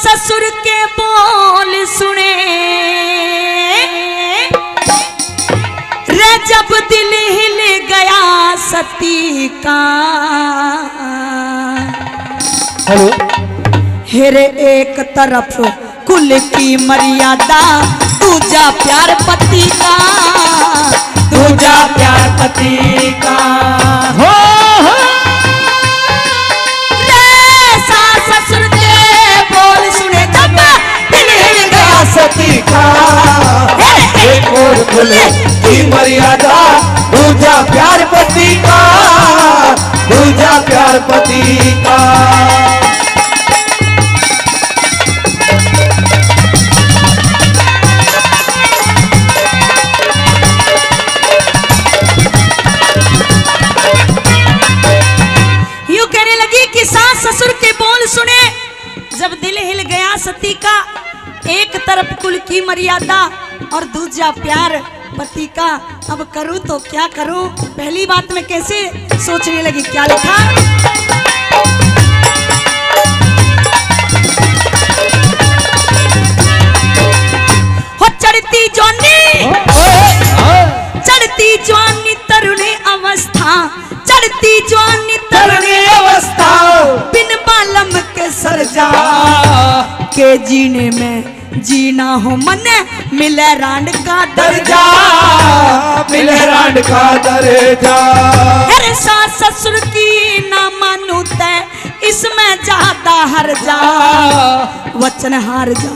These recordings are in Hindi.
ससुर के बोल सुने रे जब दिल हिल गया सती का। हेलो हेरे एक तरफ कुल की मर्यादा, दूजा प्यार पति का, दूजा प्यार पति का। हो रे सास ससुर के बोल सुने जब दिल हिल गया सती का। एक और खुले की मर्यादा, दूजा प्यार पति का, दूजा प्यार पति का। यूं कहने लगी कि सास ससुर के बोल सुने जब दिल हिल गया सती का। एक तरफ कुल की मर्यादा और दूजा प्यार पति का। अब करूं तो क्या करूं, पहली बात में कैसे सोचने लगी। क्या लिखा, हो चढ़ती जवानी, चढ़ती जवानी तरुणी अवस्था, चढ़ती जवानी तरुणी अवस्था, बिन बालम के सरजा के जीने में जीना हो मन, मिले रांड का दर्जा, मिले रांड का दर्जा। अरे सास ससुर की ना मानू तय, इसमें ज्यादा हर जा, वचन हार जा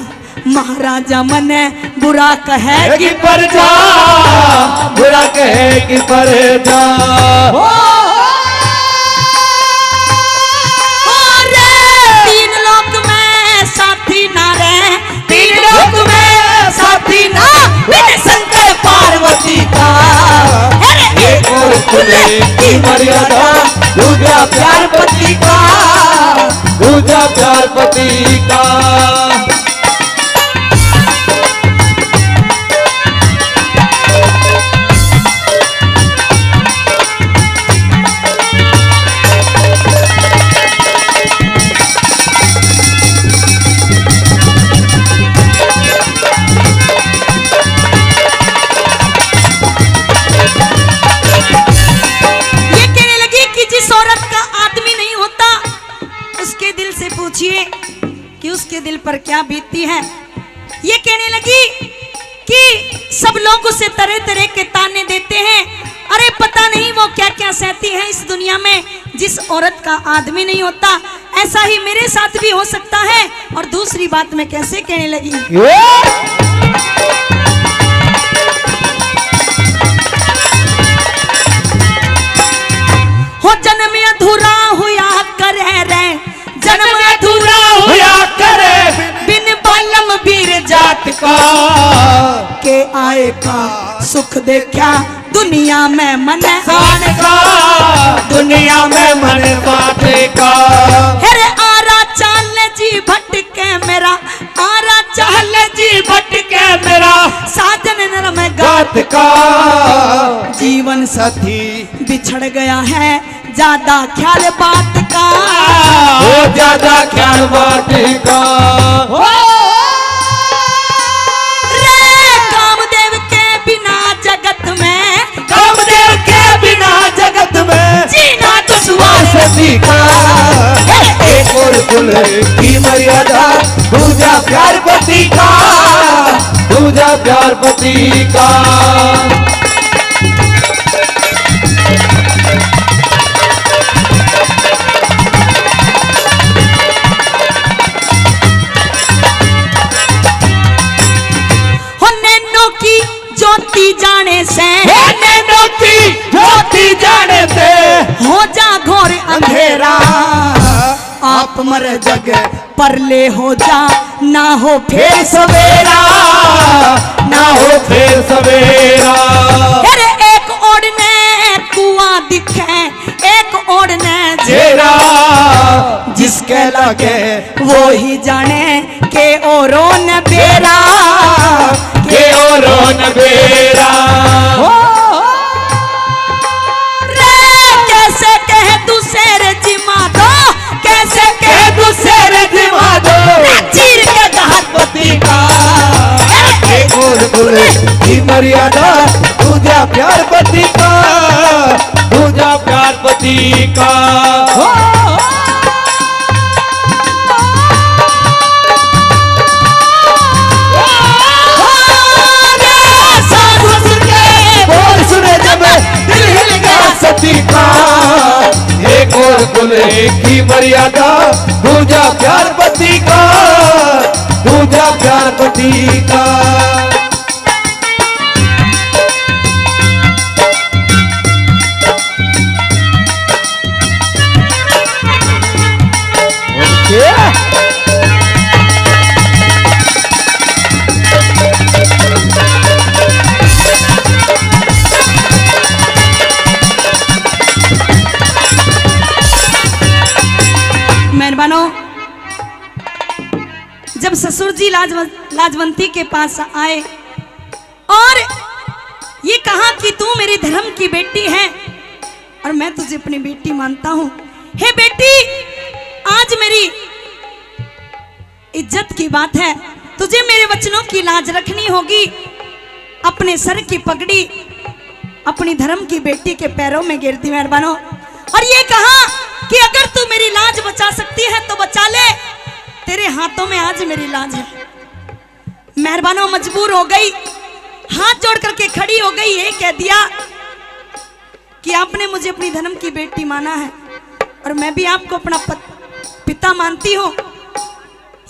महाराजा मने बुरा कहेगी पर जा, बुरा कहेगी पर जा। तीन लोक में साथी ना रहे, तीन लोक में साथी ना बिन शंकर पार्वती का। एक और खुले की मर्यादा, दूजा प्यार पति का, दूजा प्यार पति का। पूछिए कि उसके दिल पर क्या बीतती है। ये कहने लगी कि सब लोग उसे तरह तरह के ताने देते हैं, अरे पता नहीं वो क्या क्या सहती है इस दुनिया में जिस औरत का आदमी नहीं होता। ऐसा ही मेरे साथ भी हो सकता है। और दूसरी बात मैं कैसे कहने लगी, हो जन्म अधूरा हुआ करे रे, जन्म अधूरा हुआ करे बिन बालम वीर जात का। के आए का सुख देखा दुनिया में मन सान का, दुनिया में मन बाटे का। हेरे आरा चाल जी भटके मेरा, आरा चाल जी भटके मेरा, साजन नरम गात का। जीवन साथी बिछड़ गया है ज्यादा ख्याल बात का, हो ज्यादा ख्याल बात का। रे कामदेव के बिना जगत में, कामदेव के बिना जगत में जीना दुश्वार सती का। एक और कुल की मर्यादा, दूजा प्यार पति का, दूजा प्यार पति का। ज्योति जाने से, ज्योति जाने से हो जा घोर अंधेरा, आप मर जग पर ले हो जा ना हो फिर सवेरा, ना हो फिर सवेरा। अरे एक ओढ़ने कुआं दिखे, एक ओढ़ने जेरा, जिसके लगे वो ही जाने के औरों ने बेरा, के औरों ने बेरा। कैसे कह दूसरे जिमा दो, कैसे कह दूसरे जिमा दो, चीर मर्यादा दूजा प्यार पति का, दूजा प्यार पति का। बोल सुने जब दिल हिल गया सती का, एक और कुल एक ही मर्यादा दूजा प्यार पति का, दूजा प्यार पति का। मेहरबानों, जब ससुर जी लाजवंती के पास आए और ये कहा कि तू मेरे धर्म की बेटी है और मैं तुझे अपनी बेटी मानता हूं। हे बेटी, आज मेरी इज्जत की बात है, तुझे मेरे वचनों की लाज रखनी होगी। अपने सर की पगड़ी अपनी धर्म की बेटी के पैरों में गिर दी मेहरबानों, और ये कहा कि अगर तू मेरी लाज बचा सकती है तो बचा ले, तेरे हाथों में आज मेरी लाज है। मेहरबानों मजबूर हो गई, हाथ जोड़ करके खड़ी हो गई, ये कह दिया कि आपने मुझे अपनी धर्म की बेटी माना है और मैं भी आपको अपना पिता मानती हूं।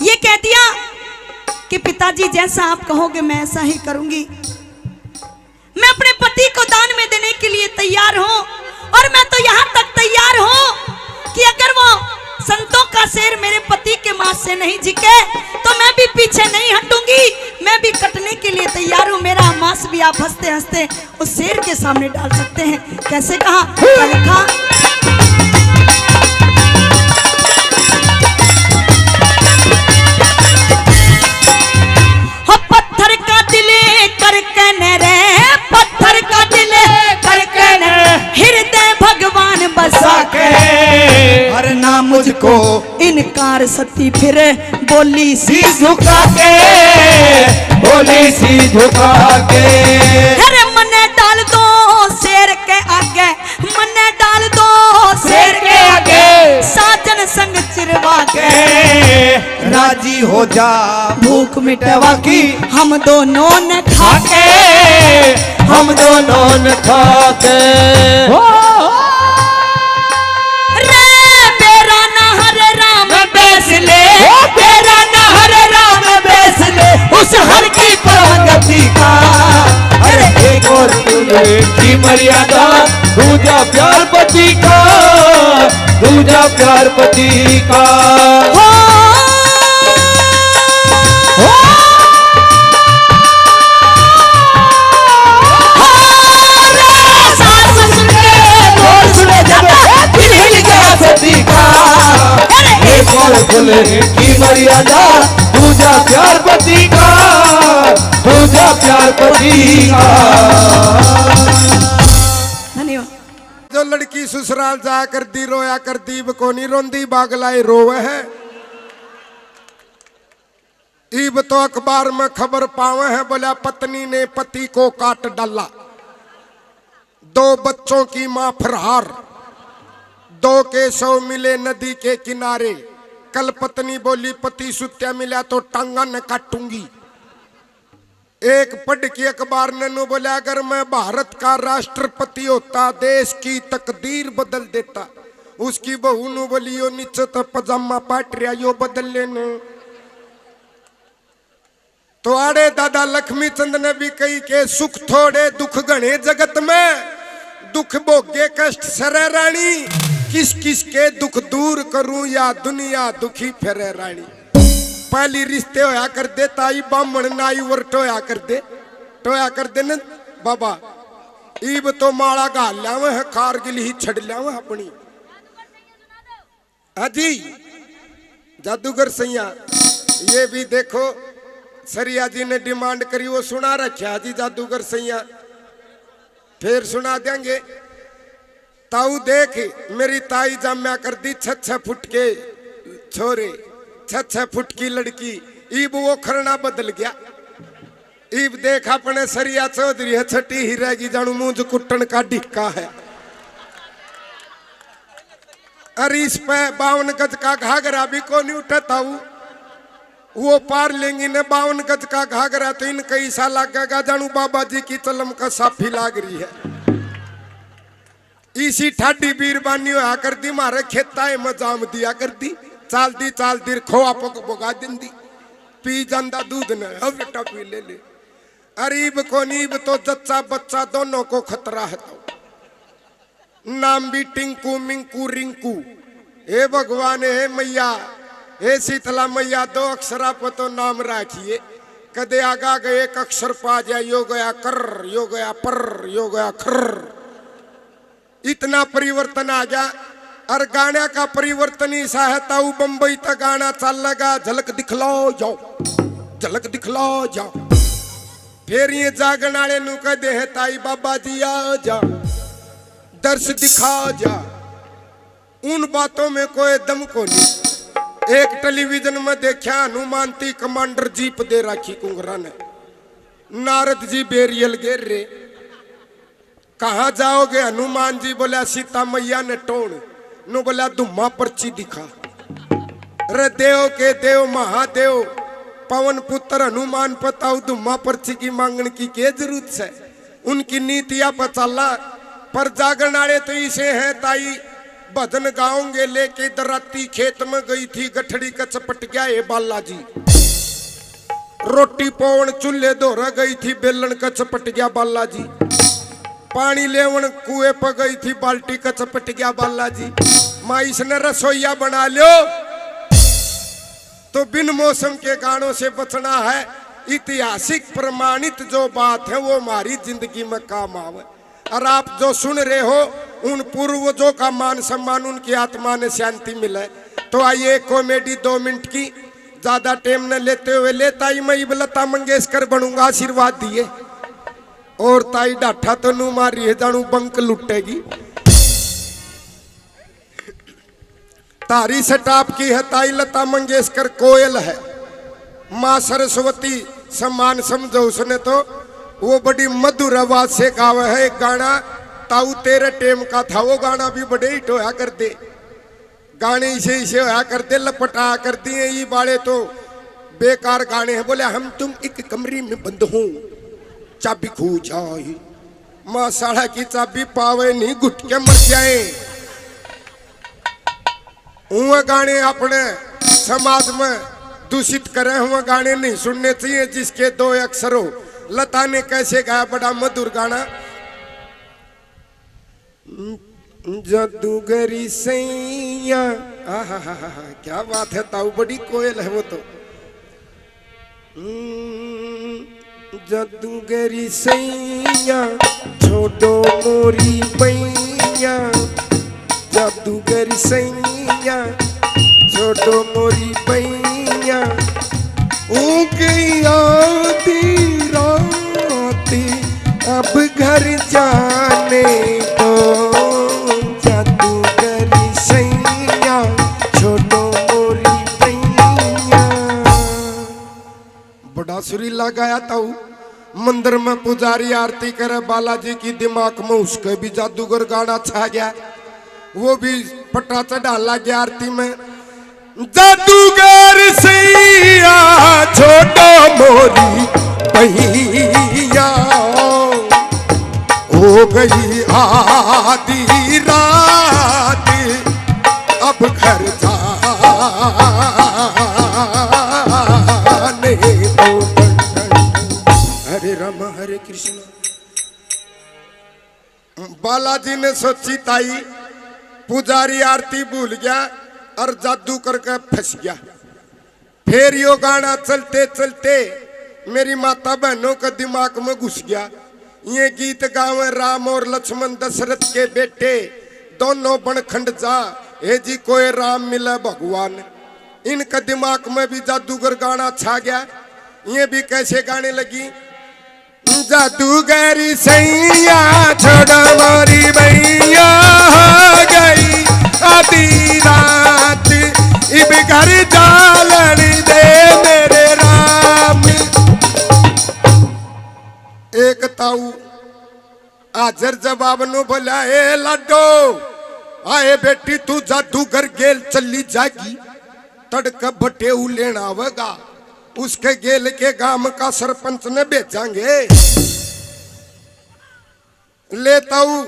ये कह दिया कि पिताजी जैसा आप कहोगे मैं ऐसा ही करूंगी। मैं अपने पति को दान में देने के लिए तैयार हूं, और मैं तो यहां तक तैयार हूं कि अगर वो संतों का शेर मेरे पति के मांस से नहीं झिके तो मैं भी पीछे नहीं हटूंगी, मैं भी कटने के लिए तैयार हूं। मेरा मांस भी आप हंसते हंसते उस शेर के सामने डाल सकते हैं। कैसे कहा, क्या लिखा? पत्थर का दिल करके रे, पत्थर का दिल करके हृदय भगवान बसा के, हर ना मुझको इनकार सती फिर बोली सी झुका के, बोली सी झुका के। अरे मने डाल दो शेर के आगे, मने डाल दो शेर के आगे, साजन संग चिरवा के, राजी हो जा भूख मिटवा की हम दोनों ने खा के, हम दोनों ने खा के। उस हर की प्रगति का, अरे एक और की मर्यादा दूजा प्यार पति का, दूजा प्यार पति का। सती का एक और खुले की मर्यादा दूजा प्यार पति का, दूजा प्यार पति का। धन्यवाद। जो लड़की ससुराल जा कर दी रोया कर दी को नहीं रोंदी बागलाई रोवे है। ईब तो अखबार में खबर पावे है, बोला पत्नी ने पति को काट डाला, 2 बच्चों की मां फरार, 2 के शव मिले नदी के किनारे। कल पत्नी बोली पति सुत्या मिला तो टांगा न काटूंगी। एक पढ़ के अखबार ने नु बोला अगर मैं भारत का राष्ट्रपति होता देश की तकदीर बदल देता। उसकी बहू नु बोली यो नीचे तो पजामा पाट रहा यो बदल लेने। तो आड़े दादा लक्ष्मी चंद ने भी कही के सुख थोड़े दुख घने जगत में, दुख भोगे कष्ट सरे रानी, किस किस के दुख दूर करूं या दुनिया दुखी फेरे रानी। पहली रिश्ते होया कर दे ताई बामण नाई वर्ट होया कर दे, टोया कर दे न बाबा। ईब तो माला घाल लावे है कारगिल ही छड़ लावे अपनी। हाजी जादूगर सैया ये भी देखो सरिया जी ने डिमांड करी वो सुना रखा हाजी जादूगर सैया, फिर सुना देंगे। ताऊ देख मेरी ताई जाम्या कर दी 6-6 फुट के छोरे, 6-6 फुट की लड़की। ईब वो खरना बदल गया। इब देख अपने सरिया चौधरी है छठी ही रहेगी जानू मुंह कुट्टन का ढिक्का है। अरे इस पे 52 गज का घाघरा भी को नहीं उठाता वो पार लेंगी ने 52 गज का घाघरा तो इनका ऐसा लगेगा जानू बाबा जी की चलम का साफी लाग रही है। इसी ठाडी बीरबानी होया कर दी मारे खेताए में जाम दिया कर दी चाल दी खोआ पक बोगा दिंदी पी जांदा दूध न अब बेटा पी ले। अरीब को नीब तो जच्चा बच्चा दोनों को खतरा है। तो नाम भी टिंकू मिंकू रिंकू। हे भगवान हे मैया हे शीतला मैया 2 अक्षरा पर तो नाम राखिए कदे आगा गए एक अक्षर पा जाए यो गया कर यो गया पर यो गया खर। इतना परिवर्तन आ गया और गाना का परिवर्तन ऐसा है ताऊ बंबई तक गाना चल लगा झलक दिखलाओ जाओ झलक दिखलाओ जाओ। फिर ये जागन वाले नु कह दे है ताई बाबा जी आ जा दर्श दिखा जा। उन बातों में कोई दम को नहीं। एक टेलीविजन में देखा हनुमानती कमांडर जीप दे राखी कुंगरा ने नारद जी बेरियल गिर रे कहा जाओगे हनुमान जी बोला सीता मैया ने टोन नु बोला धुम्मा पर्ची दिखा। रे देव के देव महादेव पवन पुत्र हनुमान पताऊ धुम्मा पर्ची की मांगने की क्या जरूरत है। उनकी नीतियां पर चला पर जागरण वाले तो इसे है ताई भजन गाओगे लेके दराती खेत में गई थी गठड़ी का चपट गया ये बालाजी। रोटी पवन चूल्हे धोरा गई थी बेलन का चपट गया बालाजी। पानी लेवन कुएं पर गई थी बाल्टी का चपट गया बालाजी। माँ इसने रसोईया बना लो तो बिन मौसम के गानों से बचना है। ऐतिहासिक प्रमाणित जो बात है वो हमारी जिंदगी में काम आवे। और आप जो सुन रहे हो उन पूर्वजों का मान सम्मान उनकी आत्मा ने शांति मिले। तो आइए कॉमेडी 2 मिनट की ज्यादा टाइम न लेते हुए ले ताई मैं लता मंगेशकर बनूंगा आशीर्वाद दिए। और ताई डाठा तो नू मारी है जानू बंक लुटेगी। तारी सटाप की है ताई लता मंगेशकर कोयल है। माँ सरस्वती सम्मान समझो उसने तो वो बड़ी मधुर आवाज से गावे है। एक गाना ताऊ तेरे टेम का था वो गाना भी बड़े हिट होया कर दे। गाने इसे होया कर दे लपटा कर दिए ये बाड़े तो बेकार गाने हैं। बोले हम तुम एक कमरे में बंद हो चाबी खो जाए माँ साड़ा की चाबी पावे नहीं घुट के मर जाए। वो गाने अपने समाज में दूषित करे हुए गाने नहीं सुनने चाहिए जिसके 2 अक्षर हो। लता ने कैसे गाया बड़ा मधुर गाना। जादूगरी सैया क्या बात है ताऊ बड़ी कोयल है वो तो। जादूगरी सैया छोड़ो मोरी पैया जादूगरी सैया छोड़ो मोरी पैया ओ गई आती राती अब घर जाने को जादूगरी सैया छोड़ो मोरी पैया। बड़ा सुरीला गाया ताऊ। मंदिर में पुजारी आरती करे बालाजी की दिमाग में उसके भी जादूगर गाना छा गया। वो भी पटा चढ़ा लग गया आरती में। जादूगर सैया छोड़ो मोरी पैया हो गई आधी रात अब घर जाने दो। हरे राम हरे कृष्ण। बालाजी ने सोची ताई पुजारी आरती भूल गया और जादू करके फंस गया। फिर यो गाना चलते चलते मेरी माता बहनों का दिमाग में घुस गया। ये गीत गावे राम और लक्ष्मण दशरथ के बेटे दोनों बनखंड जा हे जी कोई राम मिला भगवान। इनका दिमाग में भी जादूगर गाना छा गया। ये भी कैसे गाने लगी। जादूगरी सैया छोड़ो मोरी भैया हो गई आधी रात इब घर जालन दे मेरे राम। ताऊ हाजर जवाब नो बोला ए लाडो आए बेटी तू जादूगर गेल चली जागी तड़क भटेऊ लेना आवेगा उसके गेल के गांव का सरपंच ने भेजांगे लेताऊ।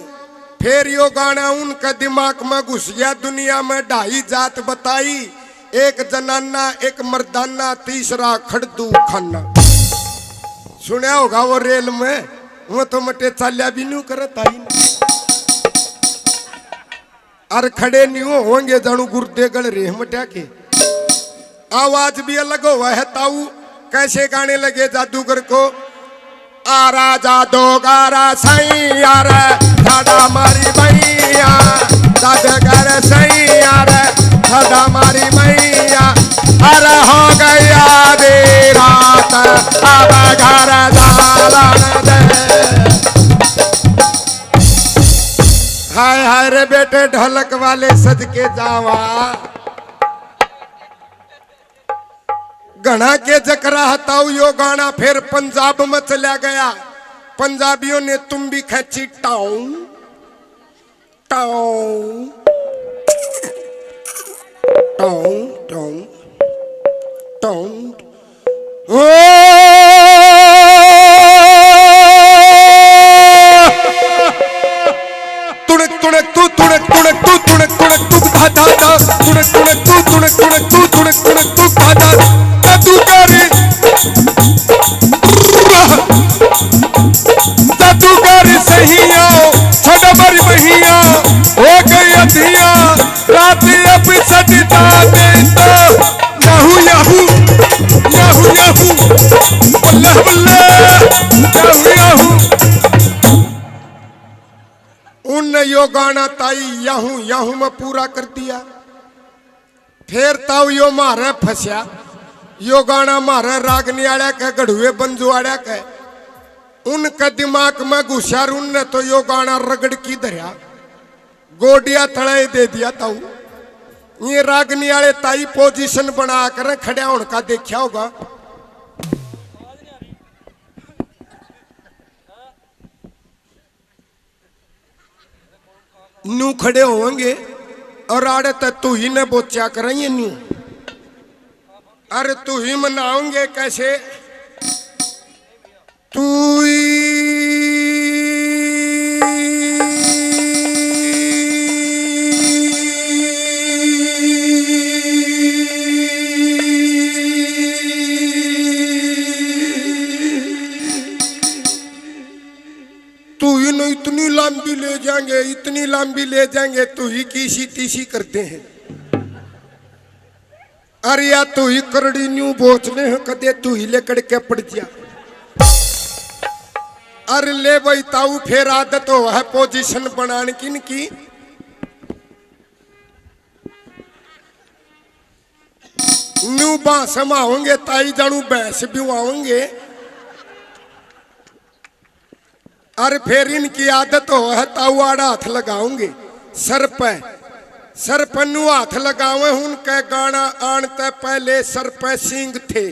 फिर यो गाना उनका दिमाग में घुस गया। दुनिया में ढाई जात बताई, एक जनाना एक मर्दाना तीसरा खड़दू खाना। सुना होगा वो रेल में वो तो मटे चाल्या भी नहीं करता ही और खड़े नहीं होंगे जानू गुर्दे गल रे मटा के। आवाज भी अलग हुआ है ताऊ। कैसे गाने लगे जादूगर को आरा जादूगारा सही यार दादा मारी मैया जादूगर सही यार दादा मारी मैया अरे हो गया दे रात अब घर जालन दे। हाय हाय रे बेटे ढोलक वाले सज के जावा घना के जकरा हताऊ। यो गाना फिर पंजाब में चला गया। पंजाबियों ने तुम भी खींची टाऊ टाऊ टाऊ टाऊ टाऊ ओ तुड़क तुड़क तू तुड़क तुड़क तू तुड़क तुड़क तू दादा तुड़क तुड़क तू तुड़क तुड़क तू तुड़क तुड़क तू दादा जादूगर सही आओ छड़ा मरी महिया हो गई अधिया रात अब सजदा दे तो याहू याहू याहू याहू अल्लाह अल्लाह याहू याहू। उनने यो गाना ताई याहू याहू में पूरा कर दिया। फिर ताऊ यो मारे फंसया। यो गाना मारे रागनी आड़ा के गढ़ुए बंजू आड़ा के उनका दिमाग में घुसा। उनने तो यो गाना रगड़ की धरिया गोडिया थड़ाई दे दिया ताऊ। ये रागनी आड़े ताई पोजीशन बना कर खड़ा उनका देखा होगा। नू खड़े होंगे और आड़े तक तू ही ने बोचा करेंगे नू। अरे तू ही मनाओगे कैसे तू ही नहीं इतनी लंबी ले जाएंगे इतनी लंबी ले जाएंगे तू ही किसी तीसी करते हैं। अरे या तू ही करड़ी न्यू बोचने हैं कदे तू ही लेकर के पड़ जा। अरे ले भाई ताऊ फिर आदत हो है पोजीशन बनाने की न्यू बांस समाओगे ताई जानू भैंस भी आओगे। अरे फिर इनकी आदत हो है ताऊ आड़ा हाथ लगाओगे सर पे। सर पन्नू हाथ लगावे उनके गाना आनते पहले सर पे सींग थे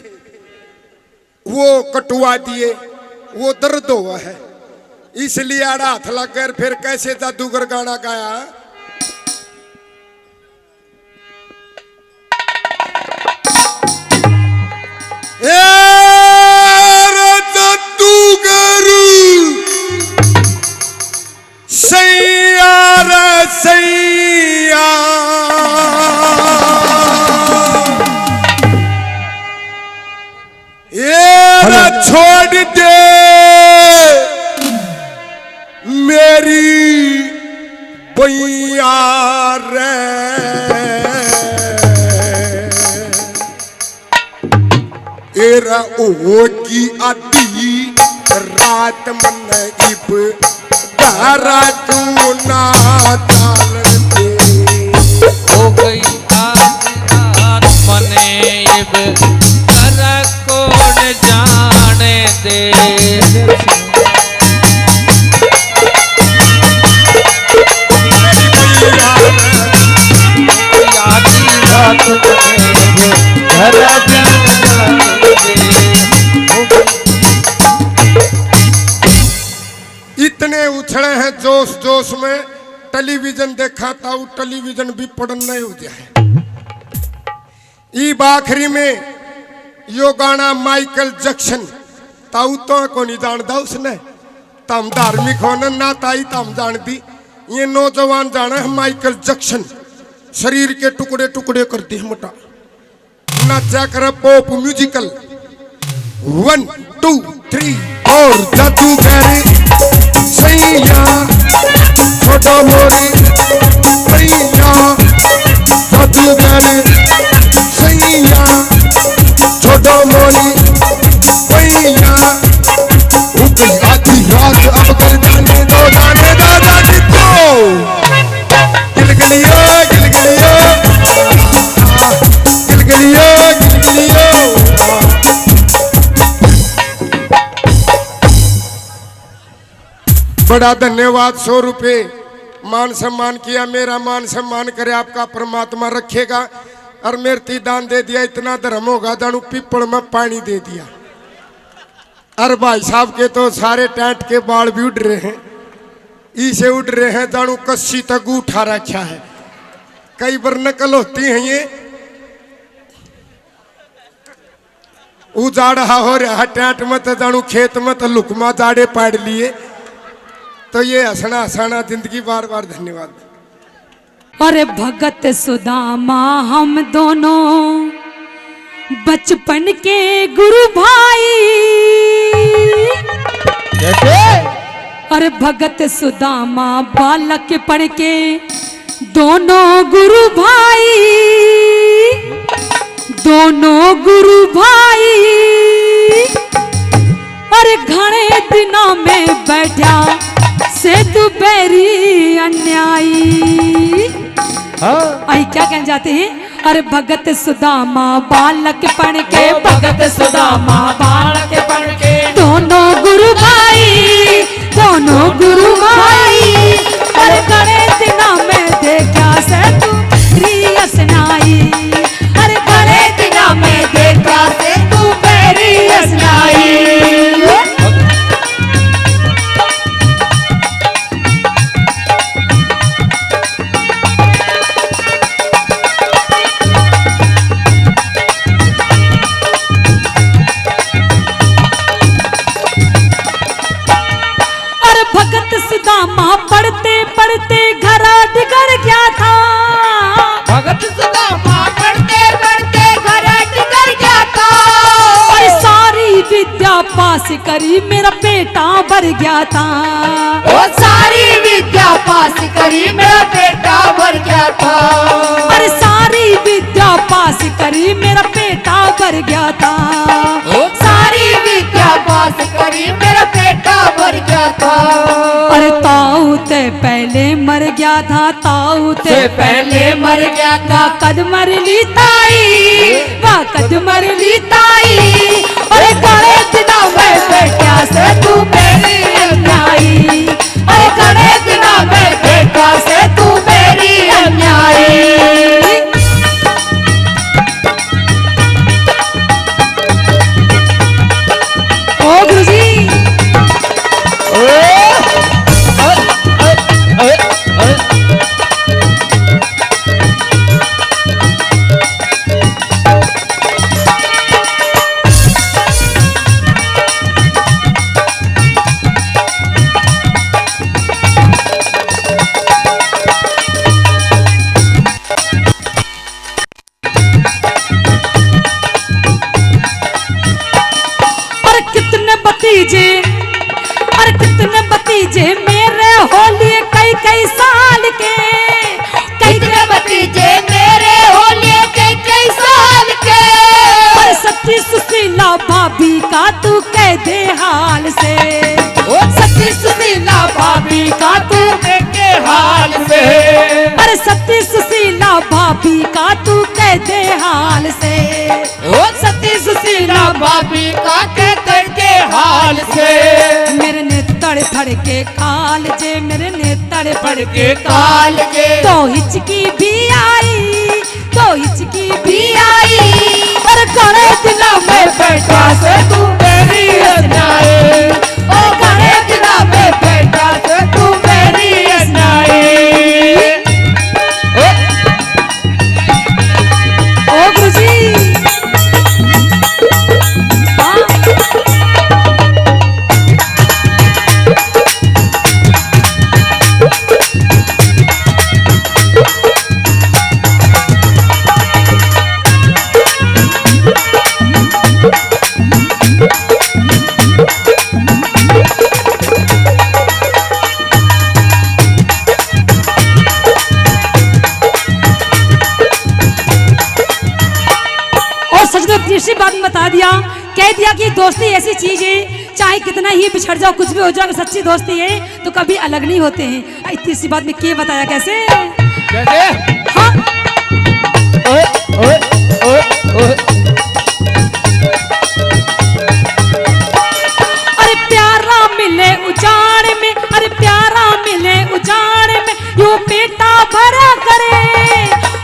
वो कटवा दिए वो दर्द हुआ है इसलिए आड़ा हाथ लग गए। फिर कैसे जादूगर गाना गाया जादूगर सैया रे सैया ये छोड़ दे मेरी बैया रे एरा ओ की आधी रात मन इब धारा तू ना तालते हो गई रात मने इब धारा कौन जाने दे। उछले हैं जोश जोश में, टेलीविजन देखा था वो टेलीविजन भी पढ़न नहीं हो जाए। ईब आखिरी में यो गाना माइकल जैक्सन ताऊ तो को नहीं जानता उसने, तम धार्मिक होने ना ताई तम जान दी। ये नौजवान जाना है माइकल जैक्सन, शरीर के टुकड़े टुकड़े करती है मोटा, नाचा कर पॉप म्यूजिकल। 1 2 3 और जादूगर सैया छोटा मोरी सैया, जादूगर सैया छोटा मोरी सैया। आधी रात अब जाने दो जाने दो जाने दो, गिलगिलियो गिलगिलियो गिलगिलियो गिलगिलियो। बड़ा धन्यवाद। 100 रुपये मान सम्मान किया, मेरा मान सम्मान करे आपका परमात्मा रखेगा। और मेरे दान दे दिया, इतना धर्म होगा जानू पीपल में पानी दे दिया। और भाई साहब के तो सारे टैंट के बाल भी उड़ रहे हैं, इसे उड़ रहे हैं जानू कस्सी तक उठा रखा है। कई बार नकल होती है ये, उजाड़ हो रहा है टैंट में तो जानू खेत में तो लुकमा जाड़े पाड़ लिए। तो ये हंसना हंसाना जिंदगी। बार बार धन्यवाद। अरे भगत सुदामा हम दोनों बचपन के गुरु भाई। अरे भगत सुदामा बालक पढ़ के दोनों गुरु भाई, दोनों गुरु भाई। अरे घने दिनों में बैठा से तू बैरी अन्यायी। आई क्या कहना चाहते हैं? अरे भगत सुदामा बालक पढ़ के, भगत सुदामा बालक पढ़ के दोनों गुरु भाई, दोनों गुरु भाई। अरे घने दिनों में देखा से तू रियस नाई। अरे घने दिनों में देखा से तू रियस नाई। सुदामा पढ़ते पढ़ते घर बिगड़ गया था। भगत सुदामा पढ़ते पढ़ते घर बिगड़ गया था। और सारी विद्या पास करी मेरा बेटा भर गया था। वो सारी विद्या पास करी मेरा बेटा भर गया था। अरे सारी विद्या पास करी मेरा बेटा भर गया था। वो सारी विद्या पास करी मेरा बेटा भर गया था। अरे ताऊ ते पहले मर गया था, ताऊ ते पहले मर गया था। कद मर ली ताई, वाह कद मर ली ताई। अरे घने दिनों में बेटा से तू मेरी अन्यायी। अरे घने दिनों में बेटा से तू मेरी अन्यायी। ओ गुरुजी अरे कितने भतीजे मेरे होली कई कई साल के। कितने भतीजे मेरे होली कई कई साल के। अरे सच्ची सुशीला भाभी का तू कह दे हाल से। ओ सच्ची सुशीला भाभी का तू कह दे हाल से। अरे सच्ची सुशीला भाभी का तू कह दे हाल से। ओ सच्ची सुशीला भाभी का कह दे हाल से। मेरे ने तड़ फड़ के काल जे, मेरे ने तड़ फड़ के काल जे। तो हिचकी भी आई, तो हिचकी भी आई। और घने दिनों में बेटा से तू मेरी अन्यायी। ओ घने दिनों में बेटा से तू बात बता दिया, कह दिया कि दोस्ती ऐसी चीज है, चाहे कितना ही बिछड़ जाओ, कुछ भी हो जाओ, सच्ची दोस्ती है तो कभी अलग नहीं होते हैं। इतनी सी बात में क्या बताया कैसे? कैसे? हाँ ओए ओए ओए ओए। अरे प्यारा मिले उजाड़ में, अरे प्यारा मिले उजाड़ में, यूं पेटा भरा करे,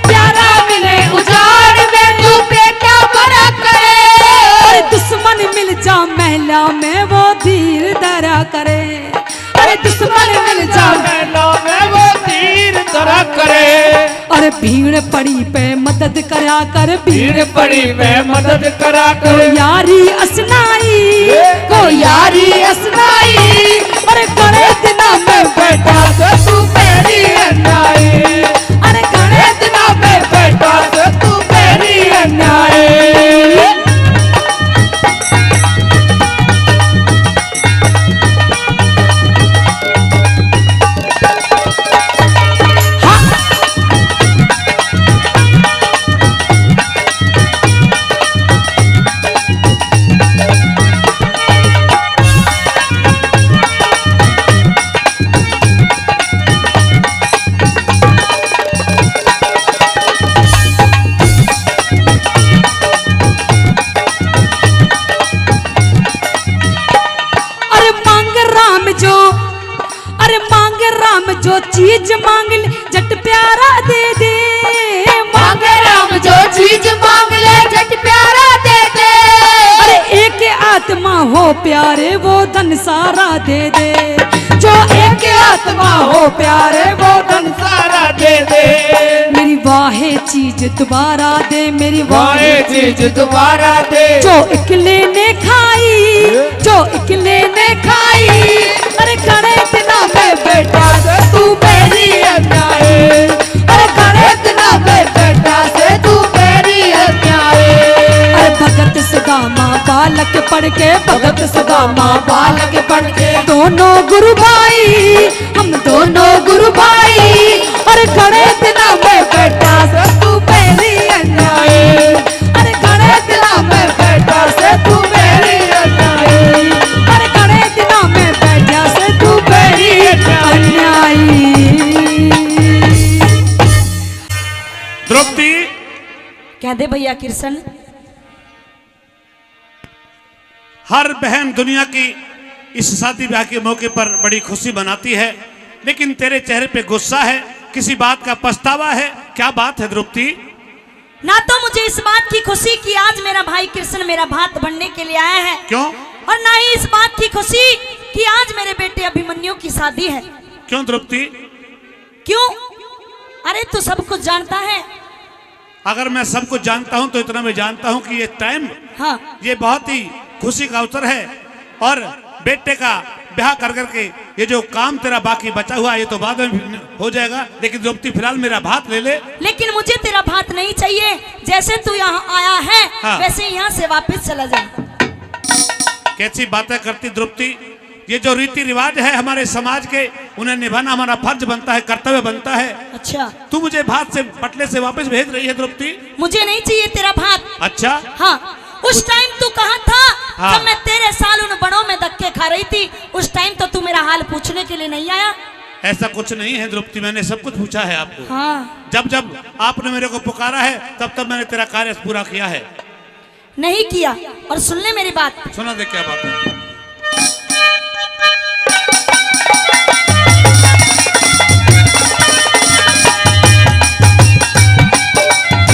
प्यारा मिले उजाड़ में तू पेटा भरा करे। अरे दुश्मन मिल जा महिला में वो धीर धरा करे, अरे दुश्मन मिल जा महिला में वो तीर धरा करे। अरे भीड़ पड़ी पे मदद करा कर, भीड़ पड़ी में मदद करा को कर। यारी असनाई, को यारी असनाई, अरे करे दिना में बेटा से तू मेरी अन्याय, अरे करे दिना में बेटा से तू मेरी अन्याय। जो चीज मांग ले जट प्यारा दे दे, मांगे राम जो चीज मांग ले जट प्यारा दे दे। अरे एक आत्मा हो प्यारे वो धन सारा दे दे, जो एक आत्मा हो प्यारे वो धन सारा दे दे। मेरी वाहे चीज दोबारा दे, मेरी वाहे चीज दोबारा दे। जो इकले ने खाई, जो इकले ने खाई, अरे करे दिना में बेटा से तू मेरी अन्याय, अरे करे दिना में बेटा से तू मेरी अन्याय। अरे भगत सुदामा बालक पढ़ के, भगत सुदामा बालक पढ़ के, दोनों गुरु भाई, हम दोनों गुरु भाई, अरे करे दिना में बेटा से तू मेरी अन्याय, अरे करे दिना में बेटा से तू मेरी अन्याय, अरे करे दिना में बेटा से तू मेरी अन्याय। द्रौपदी, कह दे भैया कृष्ण। हर बहन दुनिया की इस शादी ब्याह के मौके पर बड़ी खुशी मनाती है, लेकिन तेरे चेहरे पे गुस्सा है, किसी बात का पछतावा है, क्या बात है द्रौपदी? ना तो मुझे इस बात की खुशी कि आज मेरा भाई कृष्ण मेरा भात बनने के लिए आया है, क्यों? और ना ही इस बात की खुशी कि आज मेरे बेटे अभिमन्यु की शादी है। क्यों द्रौपदी? क्यों? अरे तू सब कुछ जानता है। अगर मैं सब कुछ जानता हूं तो इतना मैं जानता हूं कि ये टाइम, हाँ ये बहुत ही खुशी का अवसर है, और बेटे का ब्याह कर करके ये जो काम तेरा बाकी बचा हुआ है ये तो बाद में हो जाएगा, लेकिन द्रौपदी फिलहाल मेरा भात ले ले। लेकिन मुझे तेरा भात नहीं चाहिए, जैसे तू यहाँ आया है हाँ। वैसे यहाँ से वापस चला जा। कैसी बातें करती द्रौपदी? ये जो रीति रिवाज है हमारे समाज के, उन्हें निभाना हमारा फर्ज बनता है, कर्तव्य बनता है। अच्छा, तू मुझे भात से पटले से वापस भेज रही है द्रौपदी? मुझे नहीं चाहिए तेरा भात। अच्छा, हाँ, उस टाइम तू कहाँ था? हाँ। जब मैं तेरे साल उन बड़ों में धक्के खा रही थी, उस टाइम तो तू मेरा हाल पूछने के लिए नहीं आया। ऐसा कुछ नहीं है द्रौपदी, मैंने सब कुछ पूछा है आपको। हाँ, जब जब आपने मेरे को पुकारा है तब तब मैंने तेरा कार्य पूरा किया है। नहीं किया। और सुन ले मेरी बात, सुना दे क्या बात है।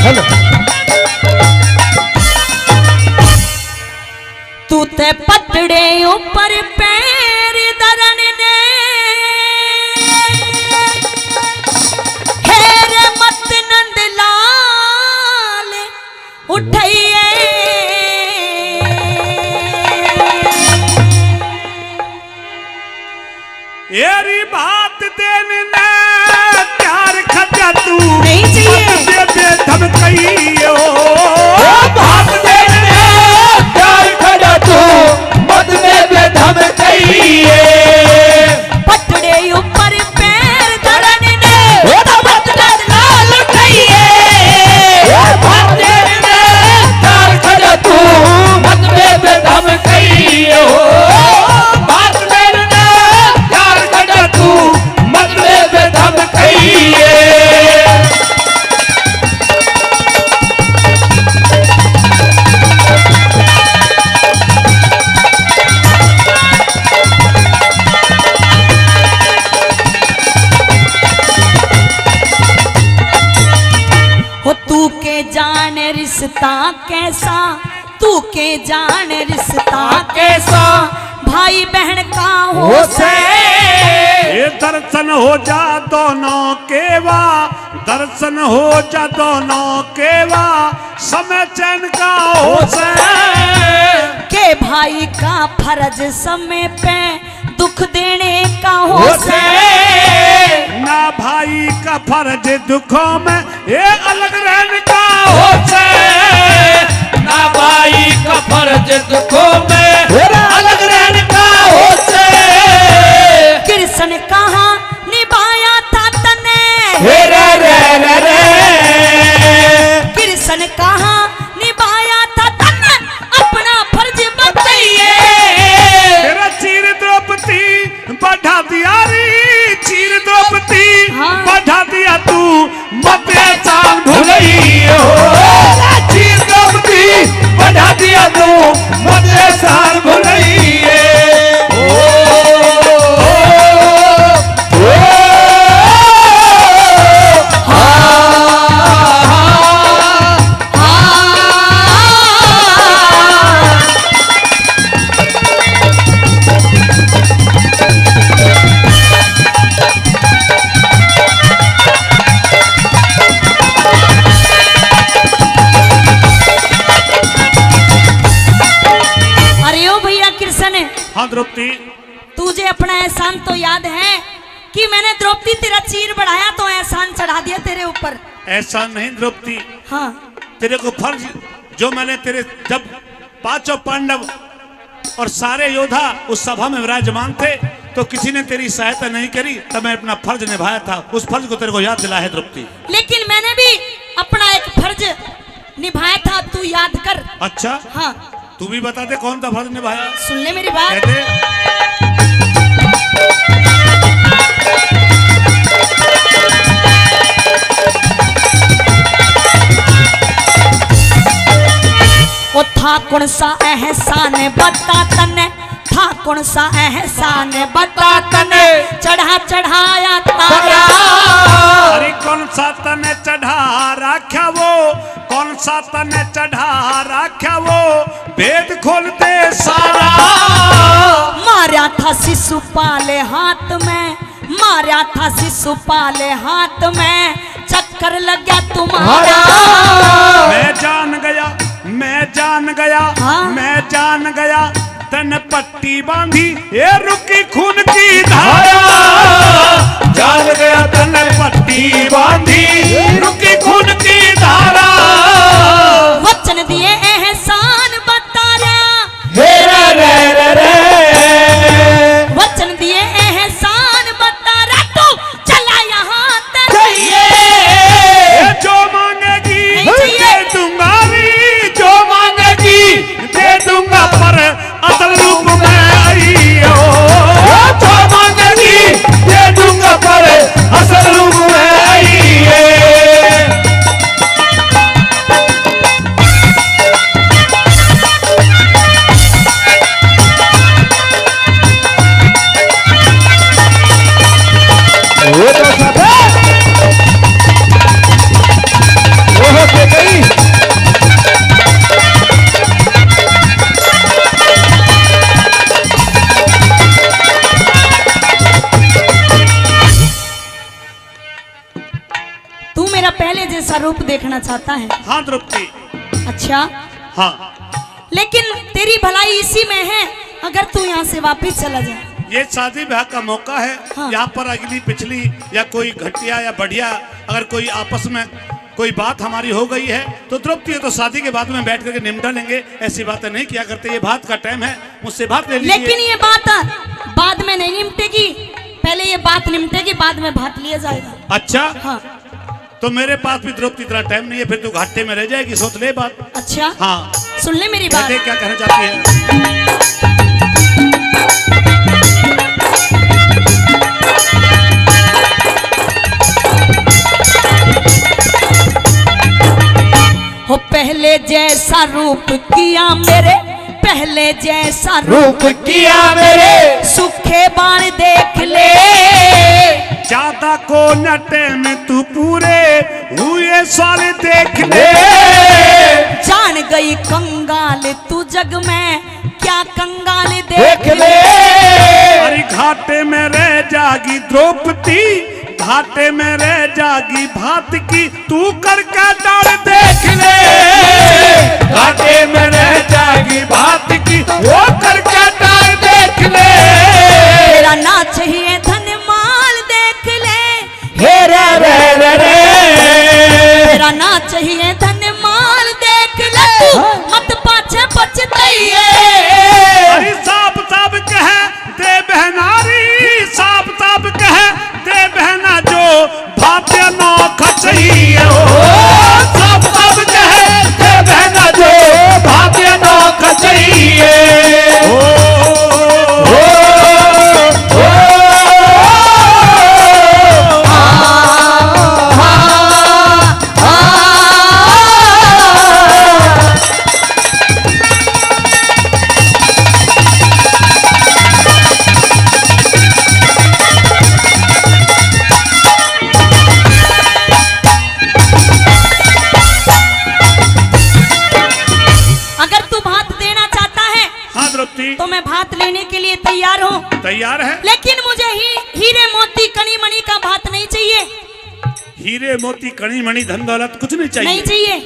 हेलो, तू ते पतड़े ऊपर पैर दरन ने, हेर मत नंद लाल उठाइए। एरी बात देने ने प्यार खजा तू नहीं चाहिए। धमकइयो भात देने प्यार खड़ा तू मत में बेधम कहिए। पट रिश्ता कैसा, तू के जान रिश्ता कैसा भाई बहन का हो हो से। से ये दर्शन हो जा दोनों केवा, दर्शन हो जा दोनों केवा, समय चैन का हो से। के भाई का फर्ज समय पे दुख देने का हो हो से। से ना भाई का फर्ज दुखों में ये अलग रहने का हो हो से। से ना भाई का फर्ज दुखों में अलग रहने का हो से। कृष्ण कहाँ निभाया था तने, रे रे रे रे कृष्ण कहाँ निभाया था तने अपना फर्ज बताइए। तेरा चीर द्रौपदी बढ़ा दिया रे, चीर द्रौपदी हाँ। बढ़ा दिया तू मत चांद भुलई हो चीर द्रौपदी बढ़ा दिया तू मत सार भुलई अरे ओ भैया कृष्ण, हाँ द्रौपदी, तुझे अपना एहसान तो याद है कि मैंने द्रौपदी तेरा चीर बढ़ाया तो एहसान चढ़ा दिया तेरे ऊपर। ऐसा नहीं द्रौपदी, हाँ तेरे को फर्ज जो मैंने तेरे जब पांचों पांडव और सारे योद्धा उस सभा में विराजमान थे तो किसी ने तेरी सहायता नहीं करी, तब मैं अपना फर्ज निभाया था, उस फर्ज को तेरे को याद दिला है द्रौपदी। लेकिन मैंने भी अपना एक फर्ज निभाया था, तू याद कर। अच्छा, हाँ तू भी बता दे कौन सा फर्ज निभाया। सुन ले मेरी बात। कहते वो था कौन सा एहसान बता तने, था कौन सा एहसान बता तने चढ़ा चढ़ाया तारा। अरे कौन सा तने चढ़ा रखा वो, कौन सा तने चढ़ा रखा वो, भेद खोल दे सारा। मारा था शिशुपाल हाथ में, मारा था शिशुपाल हाथ में, चक्कर लग गया तुम्हारा। मैं जान गया, मैं जान गया, हाँ? मैं जान गया, तन पट्टी बांधी ये रुकी खून की धारा। जान गया तन पट्टी बांधी रुकी खून की धारा वचन दिए एहसान बताया, हे रे रे रे वचन दिए एहसान बताया, तू चला यहाँ तक। ये जो मांगेगी नहीं चाहिए। दे दूंगा री, जो मांगेगी दे दूंगा पर असल रूप में आई हो। जो मांगेगी दे दूंगा पर असल रूप में आई है। वो तो सब है वो होते गई तू मेरा पहले जैसा रूप देखना चाहता है। हाँ द्रौपदी, अच्छा, हाँ, लेकिन तेरी भलाई इसी में है, अगर तू यहाँ से वापस चला जाए। ये शादी ब्याह का मौका है। हाँ। यहाँ पर अगली पिछली या कोई घटिया या बढ़िया अगर कोई आपस में कोई बात हमारी हो गई है तो द्रौपदी है तो शादी के बाद में बैठ करके निपटा लेंगे, ऐसी बातें नहीं किया करते। ये बात का टाइम है, मुझसे बात ले लीजिए। लेकिन ये बात बाद में नहीं निपटेगी, पहले ये बात निपटेगी, बाद में भाग लिया जाएगा। अच्छा, हाँ तो मेरे पास भी द्रौपदी इतना टाइम नहीं है, फिर तू घाटे में रह जाएगी, सोच ले बात। अच्छा, हाँ, सुन ले मेरी बात। देख क्या कहना चाहती है। हो पहले जैसा रूप किया मेरे, पहले जैसा रूप किया मेरे सूखे बाण देख ले। ज्यादा को नटे में तू पूरे हुए साल देख ले। जान गई कंगाल तू जग में, क्या कंगाल देख ले। अरे घाटे में रह जागी द्रौपदी, घाटे में रह जागी भात की, तू करके डाल देख ले। घाटे में रह जागी भात की, वो करके डाल देख ले। तेरा ना चाहिए धन माल देख ले, हे रे रे रे रे। तेरा ना चाहिए धन माल देख ले, तू मत पाछे पछताइए। अरे साफ साफ कह दे बहनारी, साफ साफ कह दे बहना जो भाप्य ना खचइए। सब सब कहे दे बहना जो भाग्य नो खचइए। अगर तू भात देना चाहता है हाँ द्रौपदी, तो मैं भात लेने के लिए तैयार हूँ, तैयार है। लेकिन मुझे हीरे मोती कणी मणि का भात नहीं चाहिए। हीरे मोती कणी मणि धन दौलत कुछ नहीं चाहिए। नहीं चाहिए।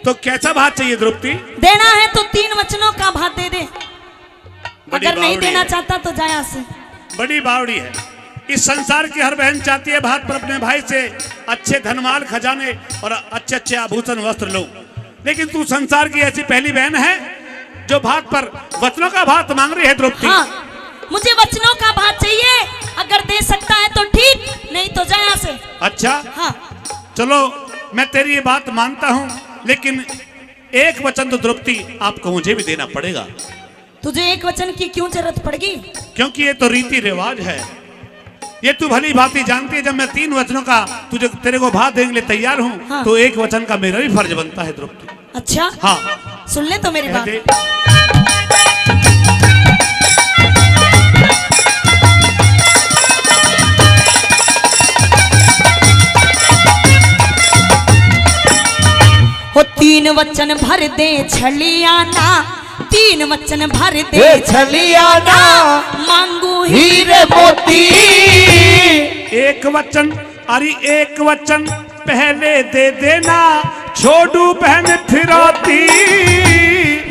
तो कैसा भात चाहिए द्रौपदी? देना है तो 3 वचनों का भात दे दे, बड़ी अगर नहीं बावड़ी देना है। चाहता तो जाया से। बड़ी बावड़ी है। इस संसार की हर बहन चाहती है भात पर अपने भाई से अच्छे धनमाल खजाने और अच्छे अच्छे आभूषण वस्त्र लो, लेकिन तू संसार की ऐसी पहली बहन है जो भात पर वचनों का भात मांग रही है द्रौपदी। हाँ, मुझे वचनों का भात चाहिए, अगर दे सकता है तो ठीक, नहीं तो जाया से। अच्छा हाँ, चलो मैं तेरी ये बात मानता हूँ, लेकिन एक वचन तो द्रौपदी आपको मुझे भी देना पड़ेगा। तुझे एक वचन की क्यों जरूरत पड़गी? क्योंकि ये तो रीति रिवाज है, ये तू भली भांति जानती है। जब मैं 3 वचनों का तुझे तेरे को भात देने के लिए तैयार हूँ, हाँ। तो एक वचन का मेरा भी फर्ज बनता है द्रौपदी। अच्छा, हाँ सुन ले तो मेरी कह बात। दे। हो 3 वचन भर दे छलियाना, 3 वचन भर दे हे छलियाना, मांगू हीरे मोती। एक वचन, अरे एक वचन पहले दे देना, छोड़ू बहन फिरौती।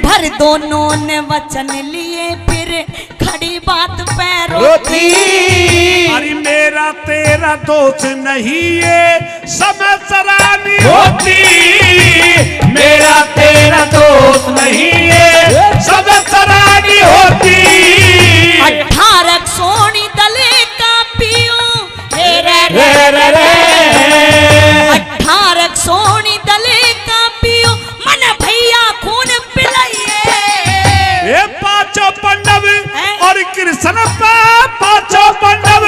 भर दोनों ने वचन लिए, फिर खड़ी बात पैरों रोती। अरे मेरा तेरा दोस्त नहीं ये समय सरानी होती। मेरा तेरा दोस्त नहीं है, सब सराहनी होती। 18 सोनी दले का पियो, हे रे रे रे रे। 18 सोनी दले का पियो, मन भैया खून पिलाइए। ये पांचों पांडव हैं? और कृष्ण पे, पांचों पांडव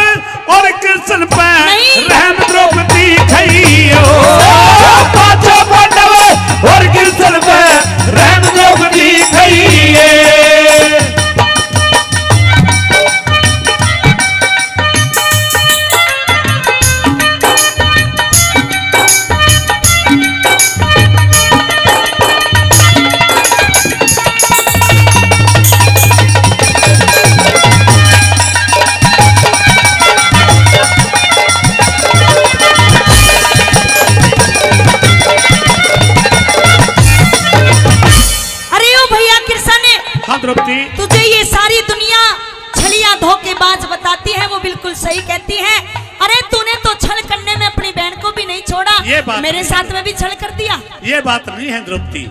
और कृष्ण पे नहीं। रहम द्रौपदी खइयो। पांचों पांडव और कृष्ण पे रहम द्रौपदी खइए। अरे ओ भैया कृष्ण ने, हाँ द्रौपदी, तुझे ये सारी दुनिया छलिया धोखेबाज बताती है, वो बिल्कुल सही कहती है। अरे तूने तो छल करने में अपनी बहन को भी नहीं छोड़ा, ये बात मेरे नहीं साथ में भी छल कर दिया। ये बात नहीं है द्रौपदी।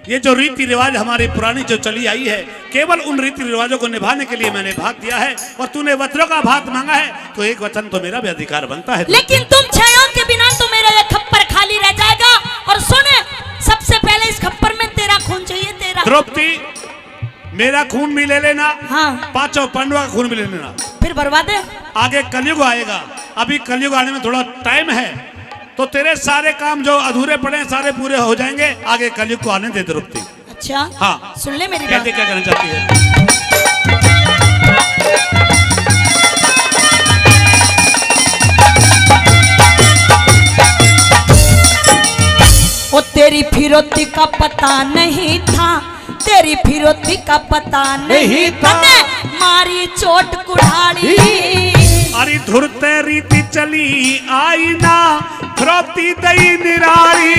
ये जो रीति रिवाज हमारी पुरानी जो चली आई है, केवल उन रीति रिवाजों को निभाने के लिए मैंने भात दिया है, और तूने वचनों का भात मांगा है, तो एक वचन तो मेरा भी अधिकार बनता है। लेकिन तुम छयों के बिना तो मेरा ये खप्पर खाली रह जाएगा। और सुन, सबसे पहले इस खप्पर में तेरा खून चाहिए, तेरा। द्रौपदी, मेरा खून भी ले लेना, हाँ, पांचों पांडवों का खून भी ले लेना। फिर बर्बाद है। आगे कलयुग आएगा, अभी कलयुग आने में थोड़ा टाइम है, तो तेरे सारे काम जो अधूरे पड़े हैं सारे पूरे हो जाएंगे। आगे कलयुग को आने दे द्रौपदी। अच्छा, हाँ, सुन ले मेरी बात। कहते क्या कहना चाहती है? तेरी फिरौती का पता नहीं था, तेरी फिरौती का पता नहीं था, मारी चोट कुढ़ाड़ी। अरे धुरते रीति चली आई ना, फिरौती दई निरारी।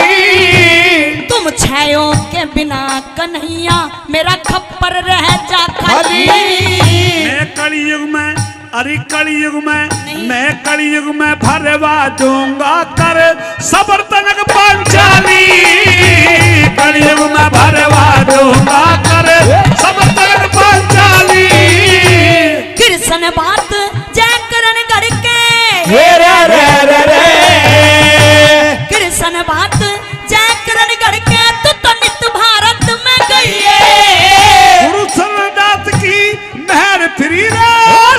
तुम छायों के बिना कन्हैया मेरा खप्पर रह जा खाली। मैं कलयुग में, अरे कलयुग में, मैं कलयुग में भरवा दूंगा कर सबर तनक पांचाली। कलयुग में भरवा दूंगा कर सबर तनक पांचाली। कृष्ण बात जय करण करके, कृष्ण बात जय करण करके, तू तो नित भारत में गई है। गुरु सरदास की मेहर फिरी रे,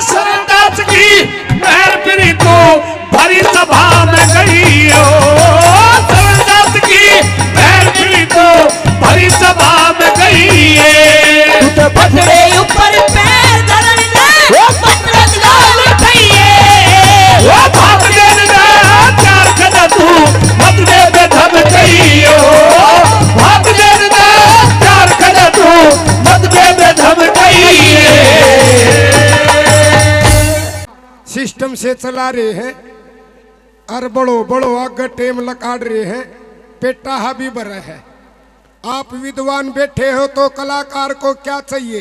सरदास की मेहर फिरी तो भरी सभा में गई हो। सरदास की मेहर फिरी तो भरी सभा में गई है। पथरे ऊपर पैर धरन दे, पथरत गाल खइए। वो भाग देन दे चार कदम तू मत दे बेधम गई हो। भाग देन दे चार कदम तू मत दे बेधम गई है। सिस्टम से चला रहे हैं और बड़ो बड़ो आगे टेम लकाड़ रहे हैं, पेटा हावी भरा है। आप विद्वान बैठे हो तो कलाकार को क्या चाहिए?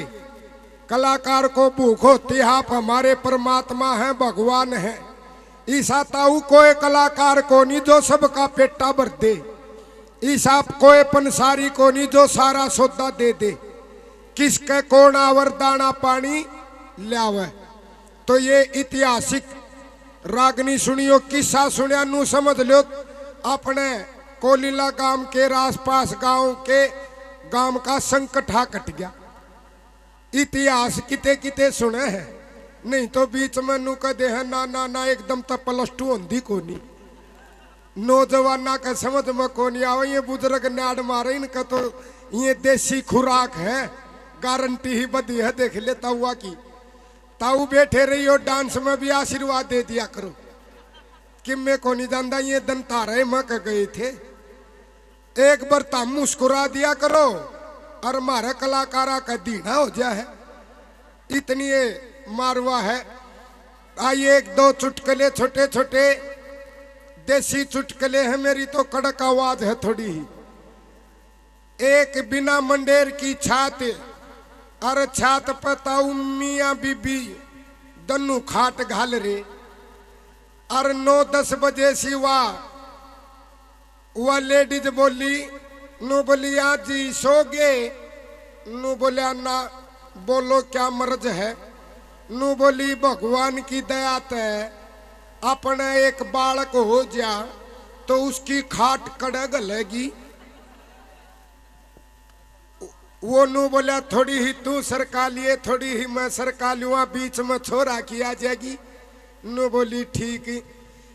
कलाकार को भूख होती है, आप हमारे परमात्मा हैं, भगवान हैं। ईसा ताऊ कोई कलाकार को नहीं जो सबका पेटा भर दे। ईसा कोई पंसारी को नहीं जो सारा सौदा दे दे। किसके कौन आवर दाना पानी लावे। तो ये ऐतिहासिक रागनी सुनियो, किस्सा सुनिया नू समझ लो अपने कोलीला गांव के आसपास गांव के गांव का संकट हा कट गया। इतिहास किते किते सुने हैं, नहीं तो बीच में नू कदे है ना ना ना एकदम तो +2 होंदी कोनी। नौजवाना का समझ में कोनी आवे। ये बुजुर्ग नाड़ मारे इनका तो ये देसी खुराक है, गारंटी ही बदी है। देख ले ताऊआ की, ताऊ बैठे रही हो डांस में भी आशीर्वाद दे दिया करो कि मैं को नहीं जानता ये दन तारे में गए थे। एक बार ताम मुस्कुरा दिया करो और हमारा कलाकारा का दीना हो जाए है। इतनी ये मारवा है। आइए एक दो चुटकले छोटे छोटे देसी चुटकले हैं। मेरी तो कड़क आवाज है थोड़ी ही। एक बिना मंडेर की छात, अरे छात पताऊ मियाँ बीबी दन्नू खाट घाल रे। और 9-10 बजे सिवा वह लेडीज बोली, नू बोली आज जी सो गए। नू बोलिया ना, बोलो क्या मर्ज है। नू बोली भगवान की दया ते अपने एक बालक हो जा तो उसकी खाट कड़े गलेगी। वो नू बोला थोड़ी ही तू सरका लिए, थोड़ी ही मैं सरका लूँगा, बीच में छोरा की आ जाएगी। नू बोली ठीक।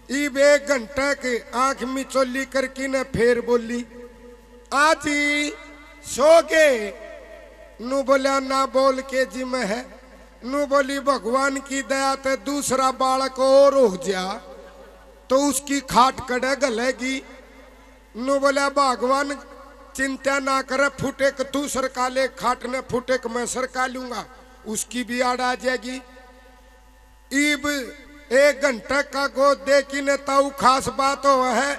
इब 1 घंटा के आंख मिचोली करके न फिर बोली आज ही सो गए। नू बोला ना, बोल के जी में है। नू बोली भगवान की दया ते दूसरा बालक और हो जा तो उसकी खाट कड़े गलेगी। नू बोला भगवान चिंता ना करे, फुटे क तू सरका ले, खाट ने फुटे क मैं सरका लूंगा, उसकी भी आड़ आ जाएगी। इब 1 घंटा का गोद दे की ने ताऊ खास बात हो है।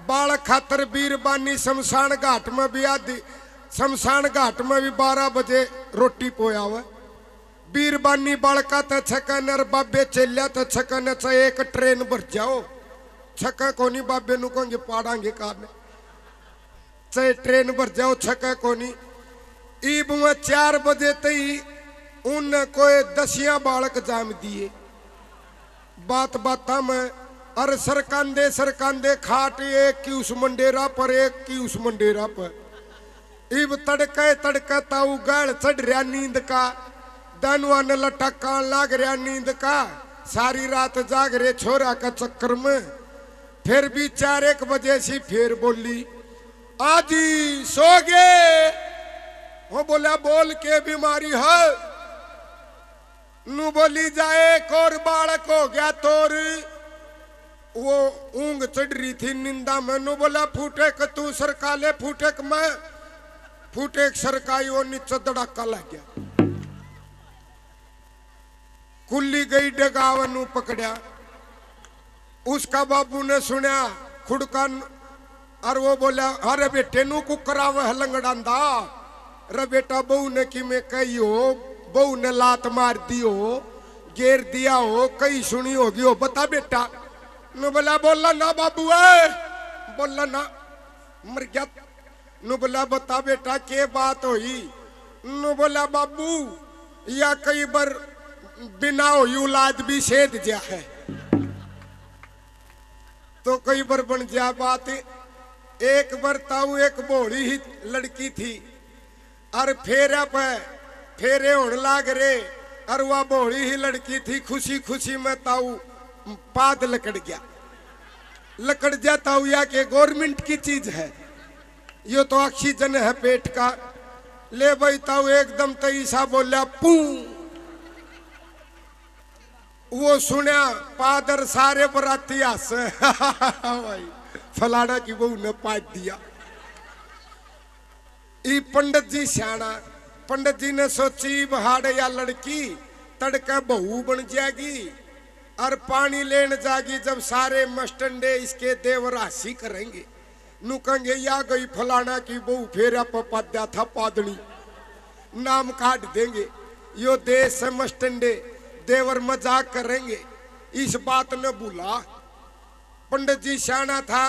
बाल खातर बीरबानी शमशान घाट में भी आदि, शमशान घाट में भी 12 बजे रोटी पोया हुआ। बीरबानी बालका तो छकन और बाबे चलिया तो छकन चाहे एक ट्रेन भर जाओ। छका कोनी बाबे नु कहेंगे पाड़ांगे कार चाहे ट्रेन भर जाओ, छका कोनी। ईब में 4 बजे तई उन कोई 10 बालक जाम दिए। बात बाता में अरे सरकांदे सरकांदे खाट एक की उस मंडेरा पर, एक की उस मंडेरा पर। इब तड़के तड़के ताऊ गल चढ़ रहा नींद का, दनवा ने लटका लाग रहा नींद का। सारी रात जाग रहे छोरा का चक्कर में। फिर भी 4-1 बजे सी फिर बोली आजी सो गए। वो बोला बोल के बीमारी है। नू बोली जाए एक और बालक हो गया तोर। वो ऊंग चढ़ रही थी निंदा मैनू बोला फूटे क तू सरकाले फूटे क मैं फूटे सरकाई वो नीचे धड़ाका लग गया कुल्ली गई डगावन पकड़या उसका बाबू ने सुना खुड़का और वो बोला अरे बेटे नू कुकराव है लंगड़ांदा रे बेटा बहू ने कि मैं कही हो बहू ने लात मार दी हो घेर दिया हो कई सुनी होगी हो बता बेटा नु बोला बोला ना बाबू है बोला ना मर गया नु बोला बता बेटा के बात हुई नु बोला बाबू या कई बार बिना हुई औलाद भी सेध जा है तो कई बार बन जा बात एक बार ताऊ एक भोली ही लड़की थी और फेरे होने लाग रे और वह भोली ही लड़की थी खुशी खुशी में ताऊ पाद लकड़ गया ताऊ या के गवर्नमेंट की चीज है ये तो ऑक्सीजन है पेट का ले भाई ताऊ एकदम तईसा बोला पू वो सुना पादर सारे बराती हंस भाई फलाना की बहू ने पाद दिया ई पंडित जी सियाना पंडित जी ने सोची बहाड़े या लड़की तड़का बहू बन जाएगी और पानी लेने जाएगी जब सारे मस्टंडे इसके देवर हासी करेंगे नु कहेंगे या गई फलाना की बहू फेरा पपाद्या था पादनी नाम काट देंगे यो देश से मस्टंडे देवर मजाक करेंगे इस बात ने भूला पंडित जी सियाना था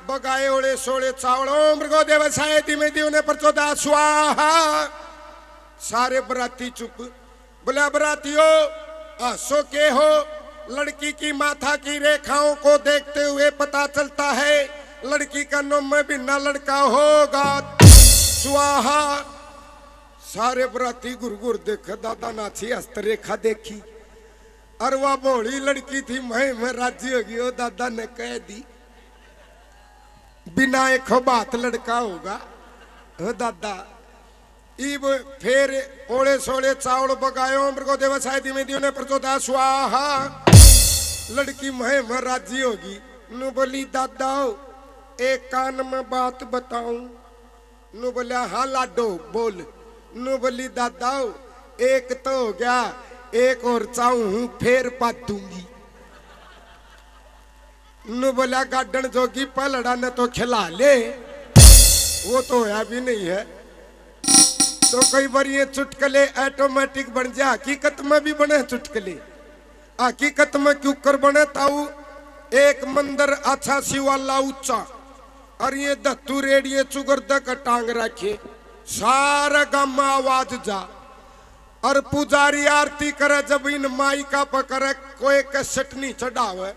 बगाए ओले सोले चावड़ो मृगो देवसाय धीमे ने प्रचोदा स्वाहा सारे बराती चुप बोला बरातियों आसो के हो लड़की की माथा की रेखाओं को देखते हुए पता चलता है लड़की का नाम में बिना लड़का होगा स्वाहा सारे बराती गुरगुर देखे दादा नाची हस्तरेखा देखी और वह भोली लड़की थी मैं राजी होगी वो दादा ने कह दी बिना एक बात लड़का होगा हो दादा इब फिर ओले सोले चावल बगायो मृगो देवसाय धीमे ने प्रचोदा स्वाहा लड़की मैं राजी होगी नु बोली दादा एक कान में बात बताऊं नु बोला हाँ लाडो बोल नु बोली दादा एक तो हो गया एक और चाहूं फिर पात दूंगी नु बोला गार्डन जोगी पलड़ा ने तो खिला ले वो तो होया भी नहीं है तो कई बार ये चुटकले ऑटोमेटिक बन जा हकीकत में भी बने चुटकले हकीकत में क्यों कर बने ताऊ एक मंदिर अच्छा शिवाला ऊंचा और ये दत्तू रेडियो चुगरदा का टांग रखे सारा गांव में आवाज जा और पुजारी आरती करे जब इन माई का पकड़े कोई कैसेट नहीं चढ़ावे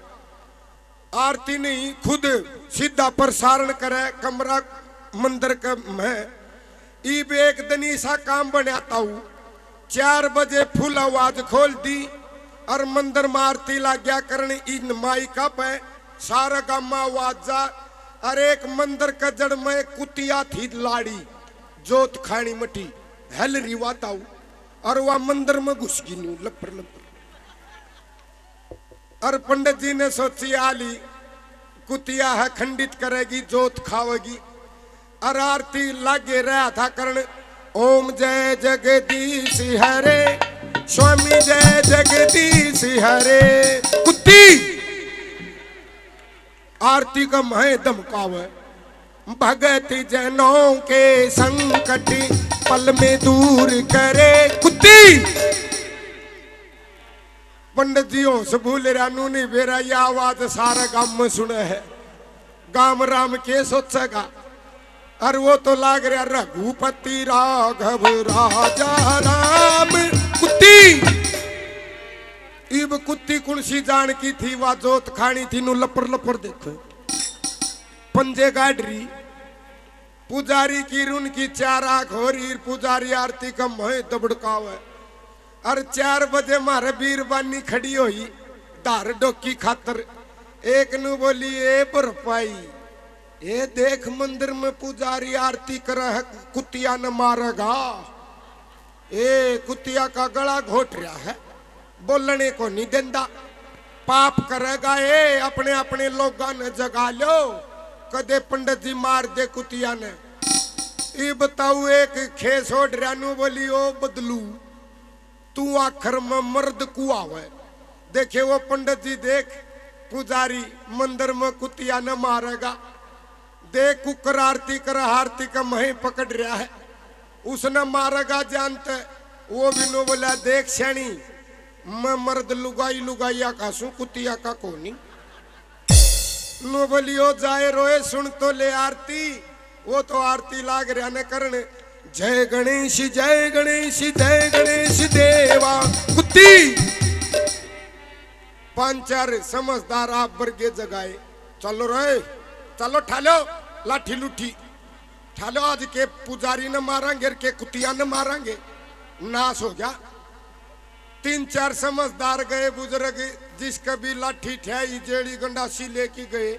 आरती नहीं खुद सीधा प्रसारण करे कमरा मंदिर का में इब एक दिन ऐसा काम बनाता हूँ 4 बजे फुल आवाज खोल दी और मंदिर में आरती ला गया करने इन माई का पे सारा गांव में आवाज जा और एक मंदिर का जड़ में कुतिया थी लाड़ी जोत खानी मटी हल रिवाता हूँ और वह मंदिर में घुस गई नहीं लपर लपर और पंडित जी ने सोची आली कुतिया है खंडित करेगी जोत खावेगी और आरती लागे रहा था करण ओम जय जगदीश हरे स्वामी जय जगदीश हरे कुत्ती आरती का मह दमकावे भगत जनों के संकट पल में दूर करे कुत्ती पंडित जी होश भूल रानू नहीं बेरा ये आवाज सारा गांव में सुने है गांव राम के सोचेगा और वो तो लाग रहा रघुपति राघव राजा राम कुत्ती इब कुत्ती कुणसी जान की थी वा जोत खानी थी नु लपर लपर देखो पंजे गाडरी पुजारी की रुन की 4 आंख हो रही पुजारी आरती का मोह दबड़कावे और 4 बजे मारे बीरबानी खड़ी हुई धार डोकी खातर एक नु बोली ए भरपाई ये देख मंदिर में पुजारी आरती कर है कुतिया न मारेगा ए कुतिया का गला घोट रहा है बोलने को नहीं देंदा पाप करेगा ये अपने अपने लोगों ने जगा लो कदे पंडित जी मार दे कुतिया ने। ये बताऊ एक खेस हो ड्रानू बोली ओ बदलू तू आखिर में मर्द कुआ है। देखे वो पंडित जी देख पुजारी मंदिर में कुतिया न मारेगा देख कुकर आरती कर आरती का मही पकड़ रहा है उसने मारेगा जानते वो भी नो बोला देख श्याणी मैं मर्द लुगाई लुगाइया का सू कुतिया का कोनी नो बोलियो जाए रोए सुन तो ले आरती वो तो आरती लाग रहा ने करने जय गणेश जय गणेश जय गणेश देवा कुत्ती। पांच चार समझदार आप वर्गे जगाए चलो रे चलो ठालो लाठी लुठी ठालो आज के पुजारी ने मारेंगे के कुतिया ने मारेंगे नाश हो गया। तीन चार समझदार गए बुजुर्ग जिसका भी लाठी ठियाई जेड़ी गंडासी लेके गए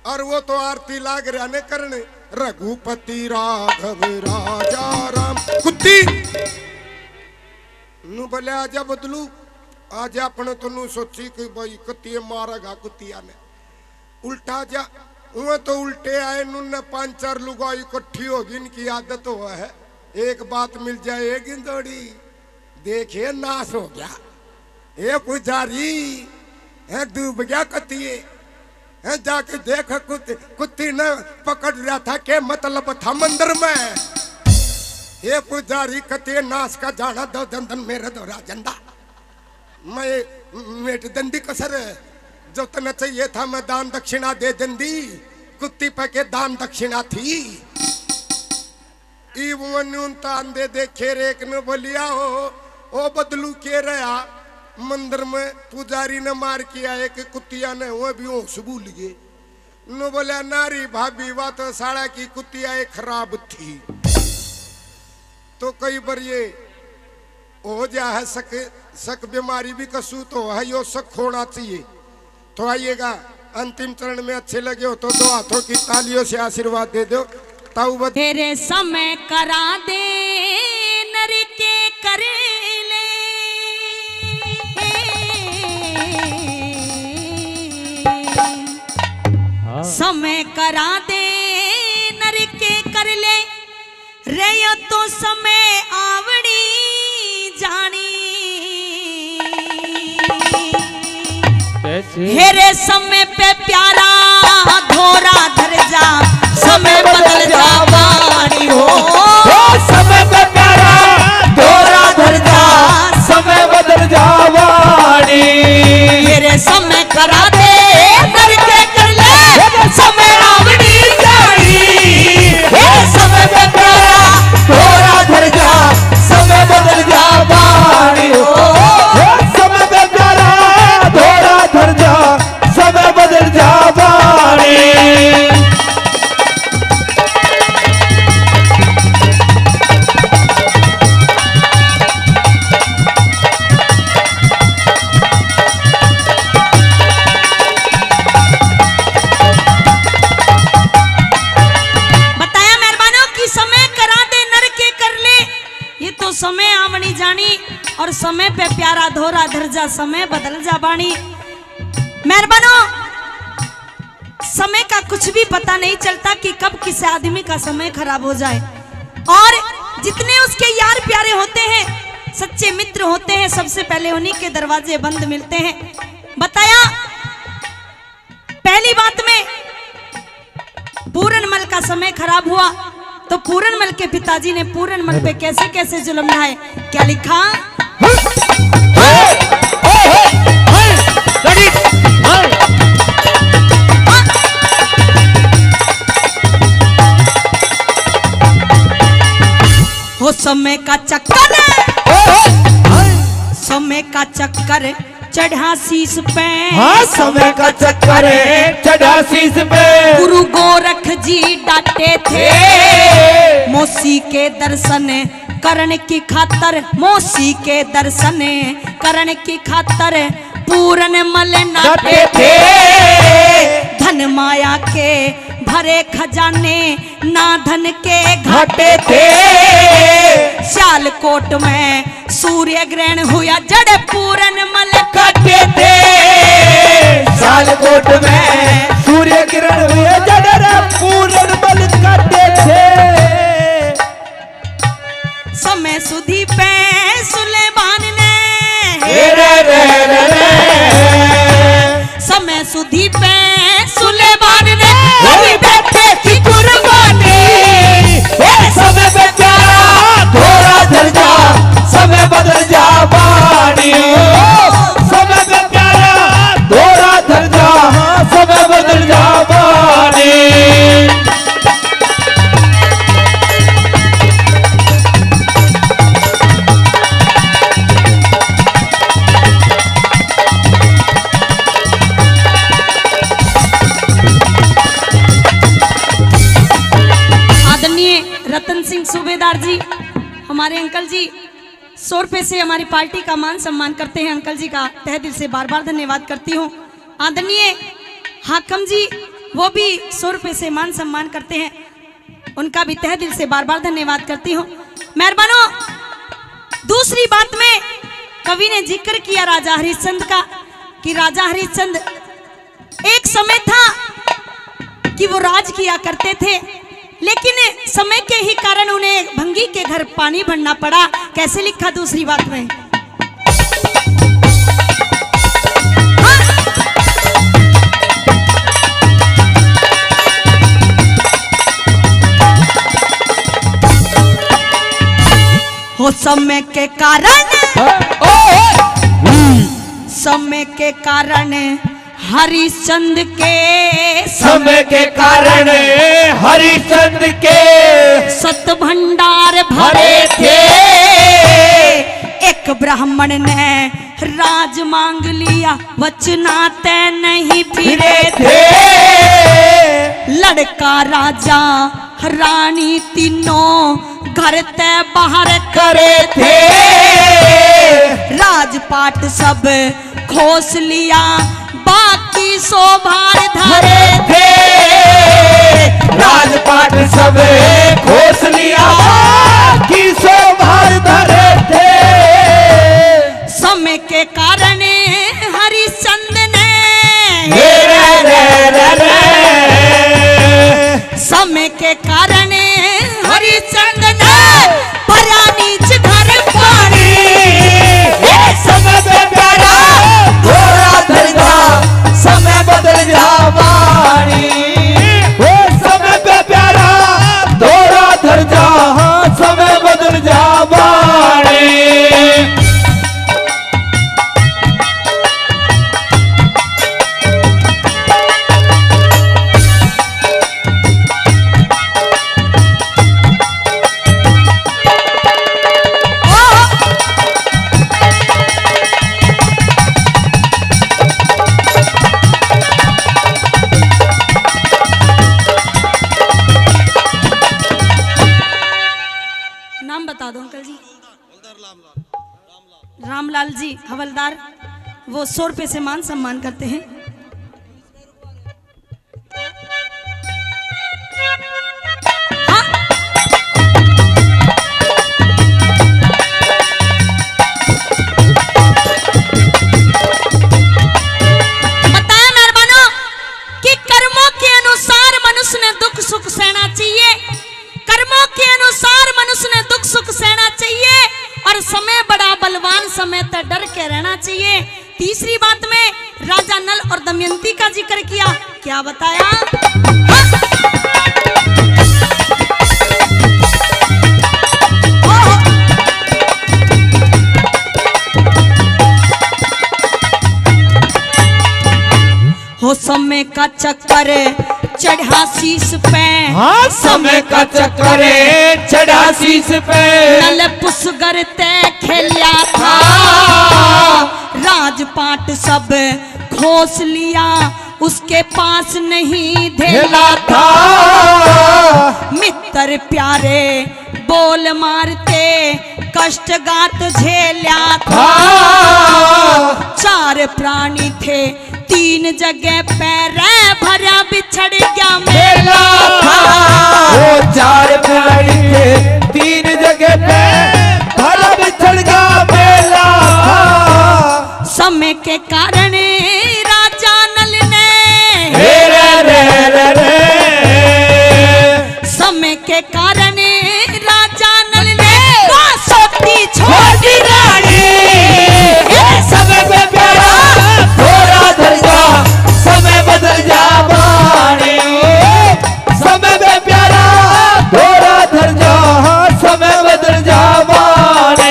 और वो तो आरती लाग रहा ने करने रघुपति राघव राजा राम कुत्ती नु बोले आजा बदलू आज अपने तो नु सोची कि भाई कुत्ती मारेगा कुतिया ने उल्टा जा वो तो उल्टे आए नुन पांच चार लुगाई इकट्ठी होगी इनकी आदत हुआ है एक बात मिल जाएगी दौड़ी देखिए नाश हो गया ये पुजारी है डूब गया कतिये है जाके देख कुत्ती ने पकड़ लिया था के मतलब था मंदिर में ये पुजारी कतिये नाश का जाना दो दंदन मेरे दो राजंदा मैं मेट दंडी कसर जो तना चाहिए था मैं दान दक्षिणा दे दंदी कुत्ती पे के दान दक्षिणा थी तान दे देखे रेक ने बोलिया हो ओ बदलू के रहा मंदिर में पुजारी ने मार किया एक कुतिया ने वो भी होश भूल गए नो बोला नारी भाभी वा तो साड़ा की कुतिया एक खराब थी तो कई बार ये हो जा है शक बीमारी भी कसू तो है यो शक होना चाहिए। तो आइएगा अंतिम चरण में अच्छे लगे हो तो दो हाथों की तालियों से आशीर्वाद दे दो। तेरे समय करा दे नर के कर ले समय करा दे नर के कर ले रे तो समय आवड़ी जानी हेरे समय पे प्यारा धोरा धर जा समय बदल जा वाणी हो समय पे प्यारा धोरा धर जा समय बदल जा वाणी हेरे समय करा दे नर के कर ले समय आवड़ी जानी हे समय पे प्यारा धोरा धर जा समय बदल जा वाणी हो समय पे प्यारा धोरा धर जा समय बदल जा वाणी। समय आवनी जानी और समय पे प्यारा धोरा धर जा समय बदल जा बाणी। मेहरबानो समय का कुछ भी पता नहीं चलता कि कब किसी आदमी का समय खराब हो जाए और जितने उसके यार प्यारे होते हैं सच्चे मित्र होते हैं सबसे पहले उन्हीं के दरवाजे बंद मिलते हैं। बताया पहली बात में पूरनमल का समय खराब हुआ तो पूरनमल के पिताजी ने पूरनमल पे कैसे कैसे जुल्म ढाए क्या लिखा हो समय का चक्कर समय का चक्कर चढ़ा शीस पे हाँ समय का चक्कर चढ़ा शीस पे गुरु गोरख जी डांटे थे मौसी के दर्शन करण की खातर मौसी के दर्शन करण की खातर पूरनमल नाटे थे धन माया के भरे खजाने ना धन के घाटे थे सियालकोट में सूर्य ग्रहण हुआ जड़ पूरन मल काटे थे सियालकोट में सूर्य किरण हुए जड़ पूरन मल काटे थे समय सुधी पे सुलेमान ने समय सुधी पे सुलेमान ने वही बैठे की कुर्बानी समय पे प्यारा थोड़ा धर जा समय बदल जा बानी समय पे प्यारा थोड़ा धर जा समय बदल जा बानी रतन सिंह सूबेदार जी हमारे अंकल जी 100 रुपए से हमारी पार्टी का मान सम्मान करते हैं। अंकल जी का तहे दिल से बार बार धन्यवाद करती हूँ। आदरणीय हाकम जी वो भी 100 रुपए से मान सम्मान करते हैं, उनका भी तहे दिल से बार बार धन्यवाद करती हूँ। मेहरबानो दूसरी बात में कवि ने जिक्र किया राजा हरिश्चंद्र का कि राजा हरिश्चंद्र एक समय था कि वो राज किया करते थे, लेकिन समय के ही कारण उन्हें भंगी के घर पानी भरना पड़ा। कैसे लिखा दूसरी बात में, हो समय के कारण समय के कारण हरिश्चंद्र के समय के कारण हरिश्चंद्र के सत भंडार भरे थे। एक ब्राह्मण ने राज मांग लिया वचना तय नहीं फिरे थे। लड़का राजा रानी तीनों घर तय बाहर करे थे। राजपाट सब खोस लिया बाकी शोभार धरे थे। राजपाट सब खोस लिया बाकी शोभार धरे थे। समय के कारण हरिश्चंद्र ने समय के कारण हरिश्चंद्र ने परा नीच घर पानी। समय पे प्यारा थोड़ा धर जा समय बदल जा वाणी। समय पे प्यारा थोड़ा धर जा समय बदल जा वाणी। नाम बता दो अंकल जी। रामलाल जी हवलदार, वो 100 रुपए से मान सम्मान करते हैं। हाँ? बताया मेहरबानो कि कर्मों के अनुसार मनुष्य ने दुख सुख सहना चाहिए। कर्मों के अनुसार मनुष्य ने दुख सुख सहना चाहिए और समय बड़ा बलवान, समय तक डर के रहना चाहिए। तीसरी बात में राजा नल और दमयंती का जिक्र किया, क्या बताया? हो समय का चक्कर चढ़ा शीश पे। हाँ समय का चक्कर चढ़ा शीश पे। नल पुसगर तय खेलिया था। राजपाट सब खोस लिया उसके पास नहीं धेला था। मित्र प्यारे बोल मारते कष्टगात झेलिया था। चार प्राणी थे तीन जगह पैर भरा बिछड़ गया मेला वो चार प्यारी थे तीन जगह पे भरा बिछड़ गया मेला। समय के कारण राजा नल ने रे रे रे रे समय के कारण राजा नल ने सोती छोटी रानी समय में प्यारा थोड़ा धर जा समय बदल जा बाणी समय में प्यारा थोड़ा धर जा समय बदल जा बाणी।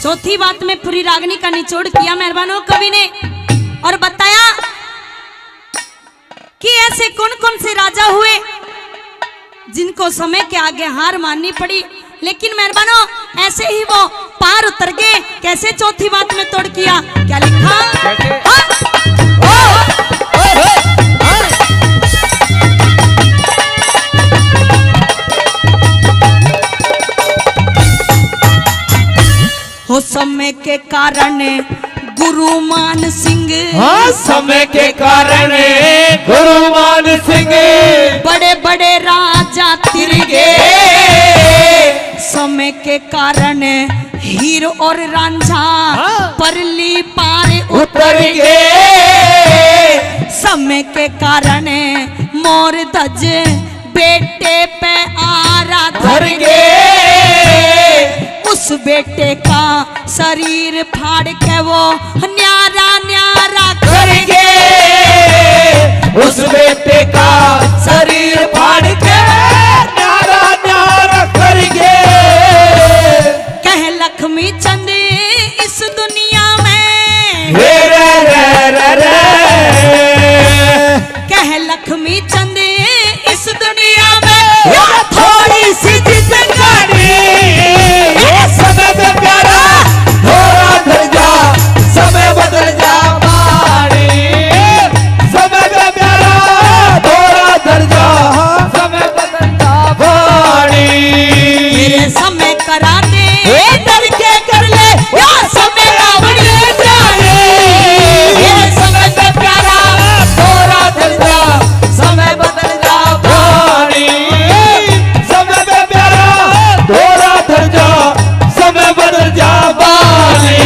चौथी बात में पूरी रागनी का निचोड़ किया मेहरबानों कवि ने और बताया कि ऐसे कौन कौन से राजा हुए जिनको समय के आगे हार माननी पड़ी, लेकिन मेहरबानों ऐसे ही वो पार उतर गए। कैसे चौथी बात में तोड़ किया, क्या लिखा? हो समय के कारण गुरु मान सिंह हाँ समय के कारण गुरु मान सिंह बड़े बड़े राजा तिर गए। समय के कारण हीर और रांझा परली पार उतर गए। समय के कारण मोर धज बेटे पे आरा धर गए। उस बेटे का शरीर फाड़ के वो न्यारा न्यारा कर गए। उस बेटे का शरीर फाड़ के न्यारा न्यारा कर गए। कह लक्ष्मी चंद इस दुनिया में रे रे रे रे रे कह लक्ष्मी चंद इस दुनिया में थोड़ी सी जिंदगानी समय में प्यारा थोड़ा धर जा समय बदल जा बाणी समय में प्यारा थोड़ा धर जा समय बदल जा बाणी। मेरे समय करा दे डर के कर ले या समय रावण जाने। ये समय में प्यारा थोड़ा धर जा समय बदल जा बाणी समय में प्यारा थोड़ा धर जा समय बदल जा बानी।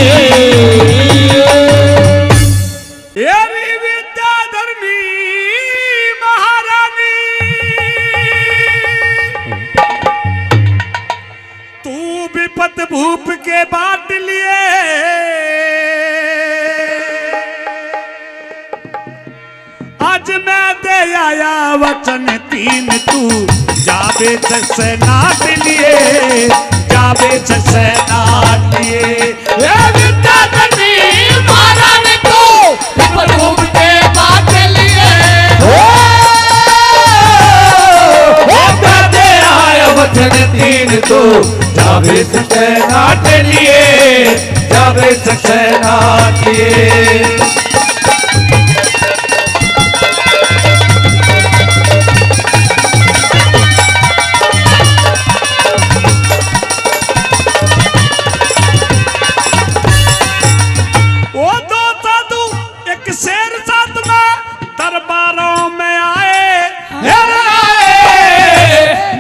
एरी विद्याधर्मी महारानी तू विपत भूप के बाट लिए आज मैं दे आया वचन तीन तू जावे से नाट लिए जावे से नाट लिए। विद्याधर्मी महारानी को विपत भूप के बाट लिए दे आया वचन तीन तू जावे से नाट लिए जावे से नाट लिए। वो दो साधु एक शेर साथ में दरबारों में आए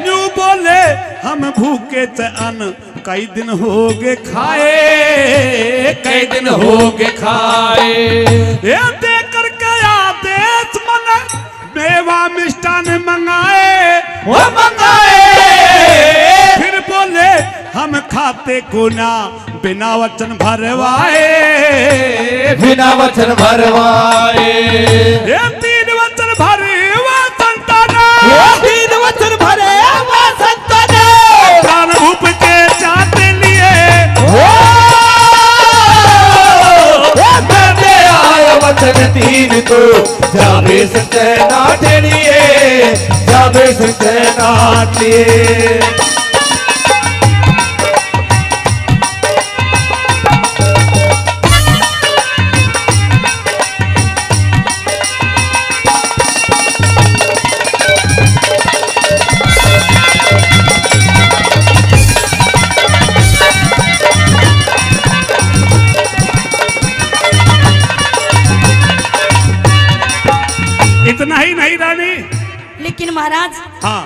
न्यू बोले हम भूखे थे अन्न कई दिन हो गए खाए कई दिन हो गए खाए। ये देकर के आदेश मन मेवा मिष्ठान मंगाए वो मंगाए फिर बोले हम खाते को ना बिना वचन भरवाए बिना वचन भरवाए। ये तीन वचन भरे हुआ संतान तीन वचन भरे हुआ संतान प्राण भूप के चाहते लिए जावे सकते नाटनिए जावे सकते नाटिए इतना ही नहीं रानी। लेकिन महाराज हाँ,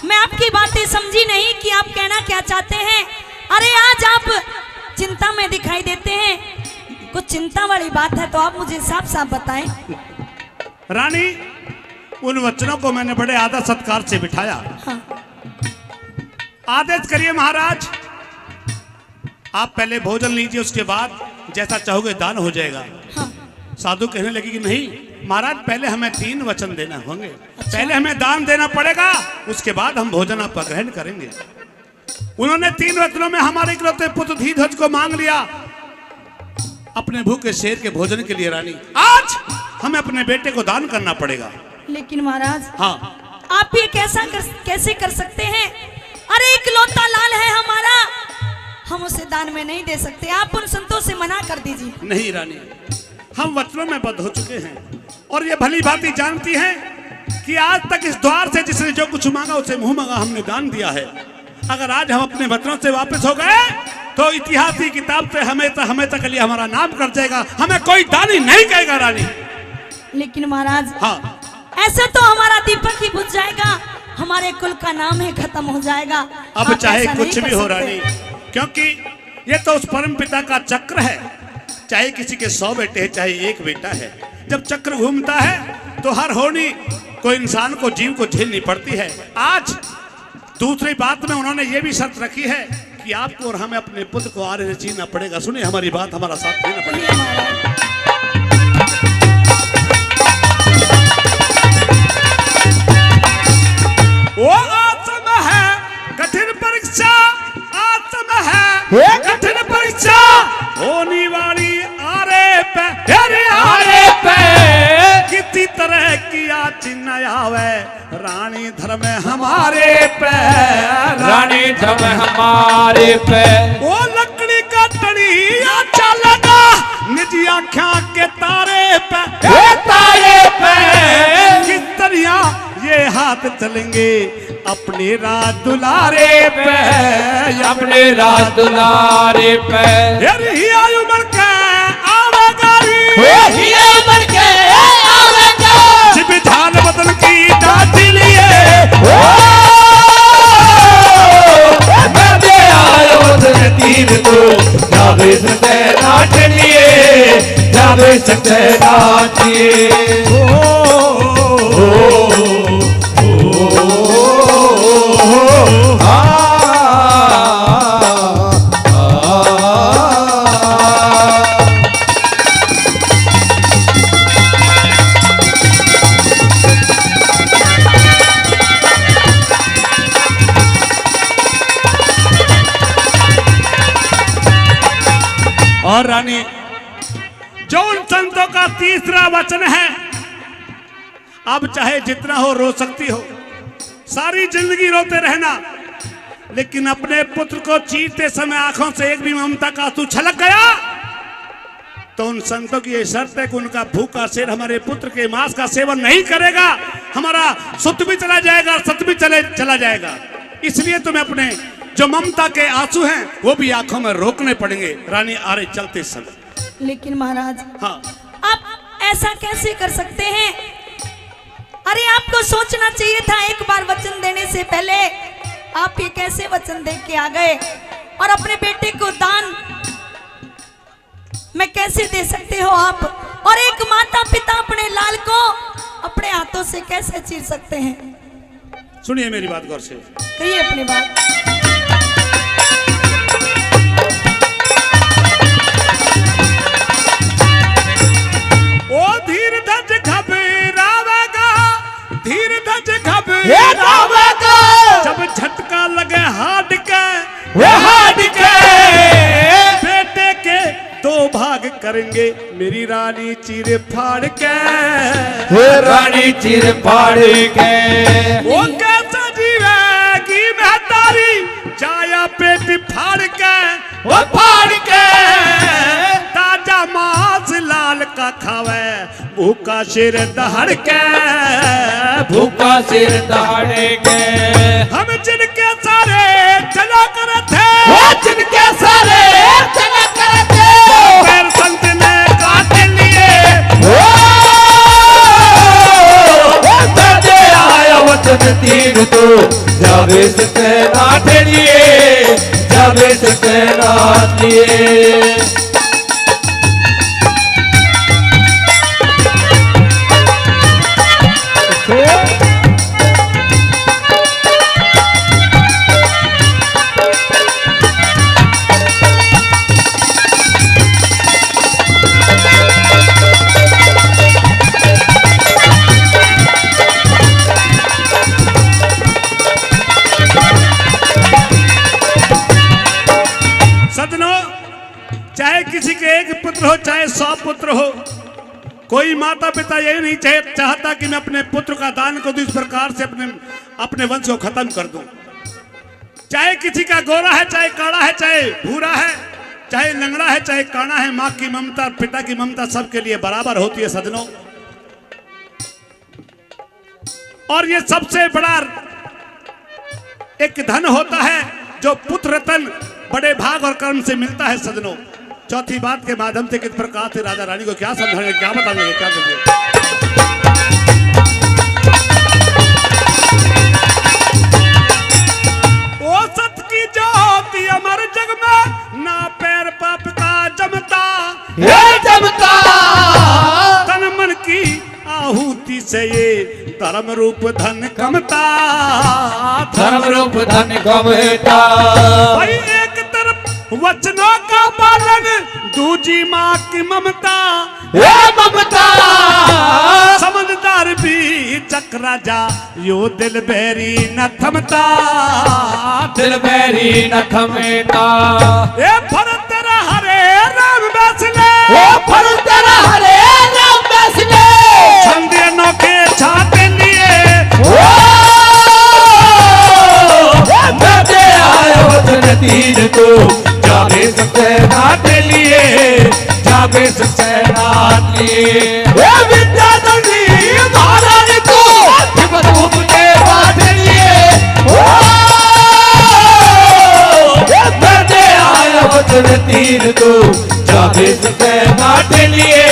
मैं आपकी बातें समझी नहीं कि आप कहना क्या चाहते हैं। अरे आज आप चिंता में दिखाई देते हैं, कुछ चिंता वाली बात है तो आप मुझे साफ साफ बताएं। रानी, उन वचनों को मैंने बड़े आदर सत्कार से बिठाया। हाँ। आदेश करिए महाराज, आप पहले भोजन लीजिए, उसके बाद जैसा चाहोगे दान हो जाएगा। हाँ। साधु कहने लगे कि नहीं महाराज, पहले हमें 3 वचन देना होंगे। पहले हमें दान देना पड़ेगा, उसके बाद हम भोजन आपका ग्रहण करेंगे। उन्होंने 3 वचनों में हमारे इकलौते पुत्र धीरज को मांग लिया अपने भूखे शेर के भोजन के लिए। रानी, आज हमें अपने बेटे को दान करना पड़ेगा। लेकिन महाराज हाँ, आप ये कैसे कर सकते हैं? अरे इकलौता लाल है हमारा, हम उसे दान में नहीं दे सकते। आप उन संतों से मना कर दीजिए। नहीं रानी, हम वचनों में बद्ध हो चुके हैं और ये भली भांति जानती हैं कि आज तक इस द्वार से जिसने जो कुछ मांगा उसे मुंह मांगा हमने दान दिया है। अगर आज हम अपने वचनों से वापस हो गए तो इतिहास की किताब से हमें तक लिए हमारा नाम कर जाएगा, हमें कोई दानी नहीं कहेगा। रानी, लेकिन महाराज हाँ, ऐसे तो हमारा दीपक ही बुझ जाएगा, हमारे कुल का नाम ही खत्म हो जाएगा। अब आप चाहे ऐसा कुछ नहीं भी कर हो सकते। रानी, क्योंकि ये तो उस परम पिता का चक्र है। चाहे किसी के 100 बेटे हैं, चाहे 1 बेटा है, जब चक्र घूमता है तो हर होनी को इंसान को जीव को झेलनी पड़ती है। आज दूसरी बात में उन्होंने ये भी शर्त रखी है कि आपको और हमें अपने पुत्र को आर्य से जीना पड़ेगा। सुनिए हमारी बात, हमारा साथ देना पड़ेगा। बोलिए महाराज। वो आत्म है कठिन परीक्षा, आत्म है कठिन परीक्षा होने वाली आरे पे, अरे आरे पे किसी तरह किया चिन्ह आवे रानी धर्म हमारे पे, रानी धर्म हमारे पे। वो लकड़ी का टड़िया चलगा निजी आँखों के तारे पे, तारे पे किस तरह ये हाथ चलेंगे अपने रात दुलारे पे, अपने रात दुलारे पे। यही आयु बढ़ के आवागारी, जिब झाल बदन की डांट लिए तीर को जावे सकते नाटनिए जावे सकते नाटिए और रानी, जो उन संतों का तीसरा वचन है, अब चाहे जितना हो रो सकती हो, सारी जिंदगी रोते रहना, लेकिन अपने पुत्र को चीरते समय आंखों से एक भी ममता का आंसू छलक गया तो उन संतों की ये शर्त है कि उनका भूखा शेर हमारे पुत्र के मांस का सेवन नहीं करेगा, हमारा सुत भी चला जाएगा, सत भी चला जाएगा। इसलिए तुम्हें अपने जो ममता के आंसू हैं वो भी आंखों में रोकने पड़ेंगे। रानी, आरे चलते समय। लेकिन महाराज हाँ, आप ऐसा कैसे कर सकते हैं? अरे आपको सोचना चाहिए था एक बार वचन देने से पहले। आप ये कैसे वचन दे के आ गए और अपने बेटे को दान में कैसे दे सकते हो आप? और एक माता पिता अपने लाल को अपने हाथों से कैसे चीर सकते हैं? सुनिए मेरी बात गौर से। कहिए अपनी बात। ओ धीर धज घबरावेगा, धीर धज घबरावेगा, जब झटका लगे हाड के, बेटे के 2 भाग कर करेंगे मेरी रानी चीर फाड़ के, हे रानी चीर फाड़ के। वो कैसे जीवेगी महतारी जाया पेट फाड़ के, वो फाड़ के ताजा मांस लाल का खावे भूखा सिर दहाड़ के, भूखा सिर दहाड़ के। हम जिनके सारे चला कर थे, वो जिनके सारे चला करते, पैर संत ने काट लिए, दे आया वचन तीर तो जावे से नाथ लिए, जावे से नाथ लिए। सदनों, चाहे किसी के एक पुत्र हो चाहे 100 पुत्र हो, कोई माता पिता यही नहीं चाहता कि मैं अपने पुत्र का दान कर दूं, इस प्रकार से अपने वंश को खत्म कर दूं। चाहे किसी का गोरा है, चाहे काला है, चाहे भूरा है, चाहे लंगड़ा है, चाहे काना है, माँ की ममता पिता की ममता सबके लिए बराबर होती है सदनों। और ये सबसे बड़ा एक धन होता है जो पुत्र रतन बड़े भाग और कर्म से मिलता है सदनों। चौथी बात के माध्यम से किस प्रकार से राजा रानी को क्या समझाएंगे, क्या बताएंगे, क्या करेंगे। ओ सत की ज्योति अमर जग में ना पैर पाप का जमता, हे जमता तन मन की आहुति से ये धर्म रूप धन कमता, धर्म रूप धन गमता। भाई एक तरफ वचनों का पालन, दूजी माँ की ममता, हे ममता समझदार भी चक्रा जा यो दिल बैरी न थमता, दिल बैरी न थमेता। ए फर तेरा हरे राम बैसले, वो फल तेरा हरे राम बैसले, छंदे नौके छाते लिए, दे आया वचन तीर तो जावे से नाथ लिए, जावे से नाथ लिए। विद्याधरी महाराज को हिमरूप के बांध लिए, दे आया वचन तीर तो जावे से नाथ लिए,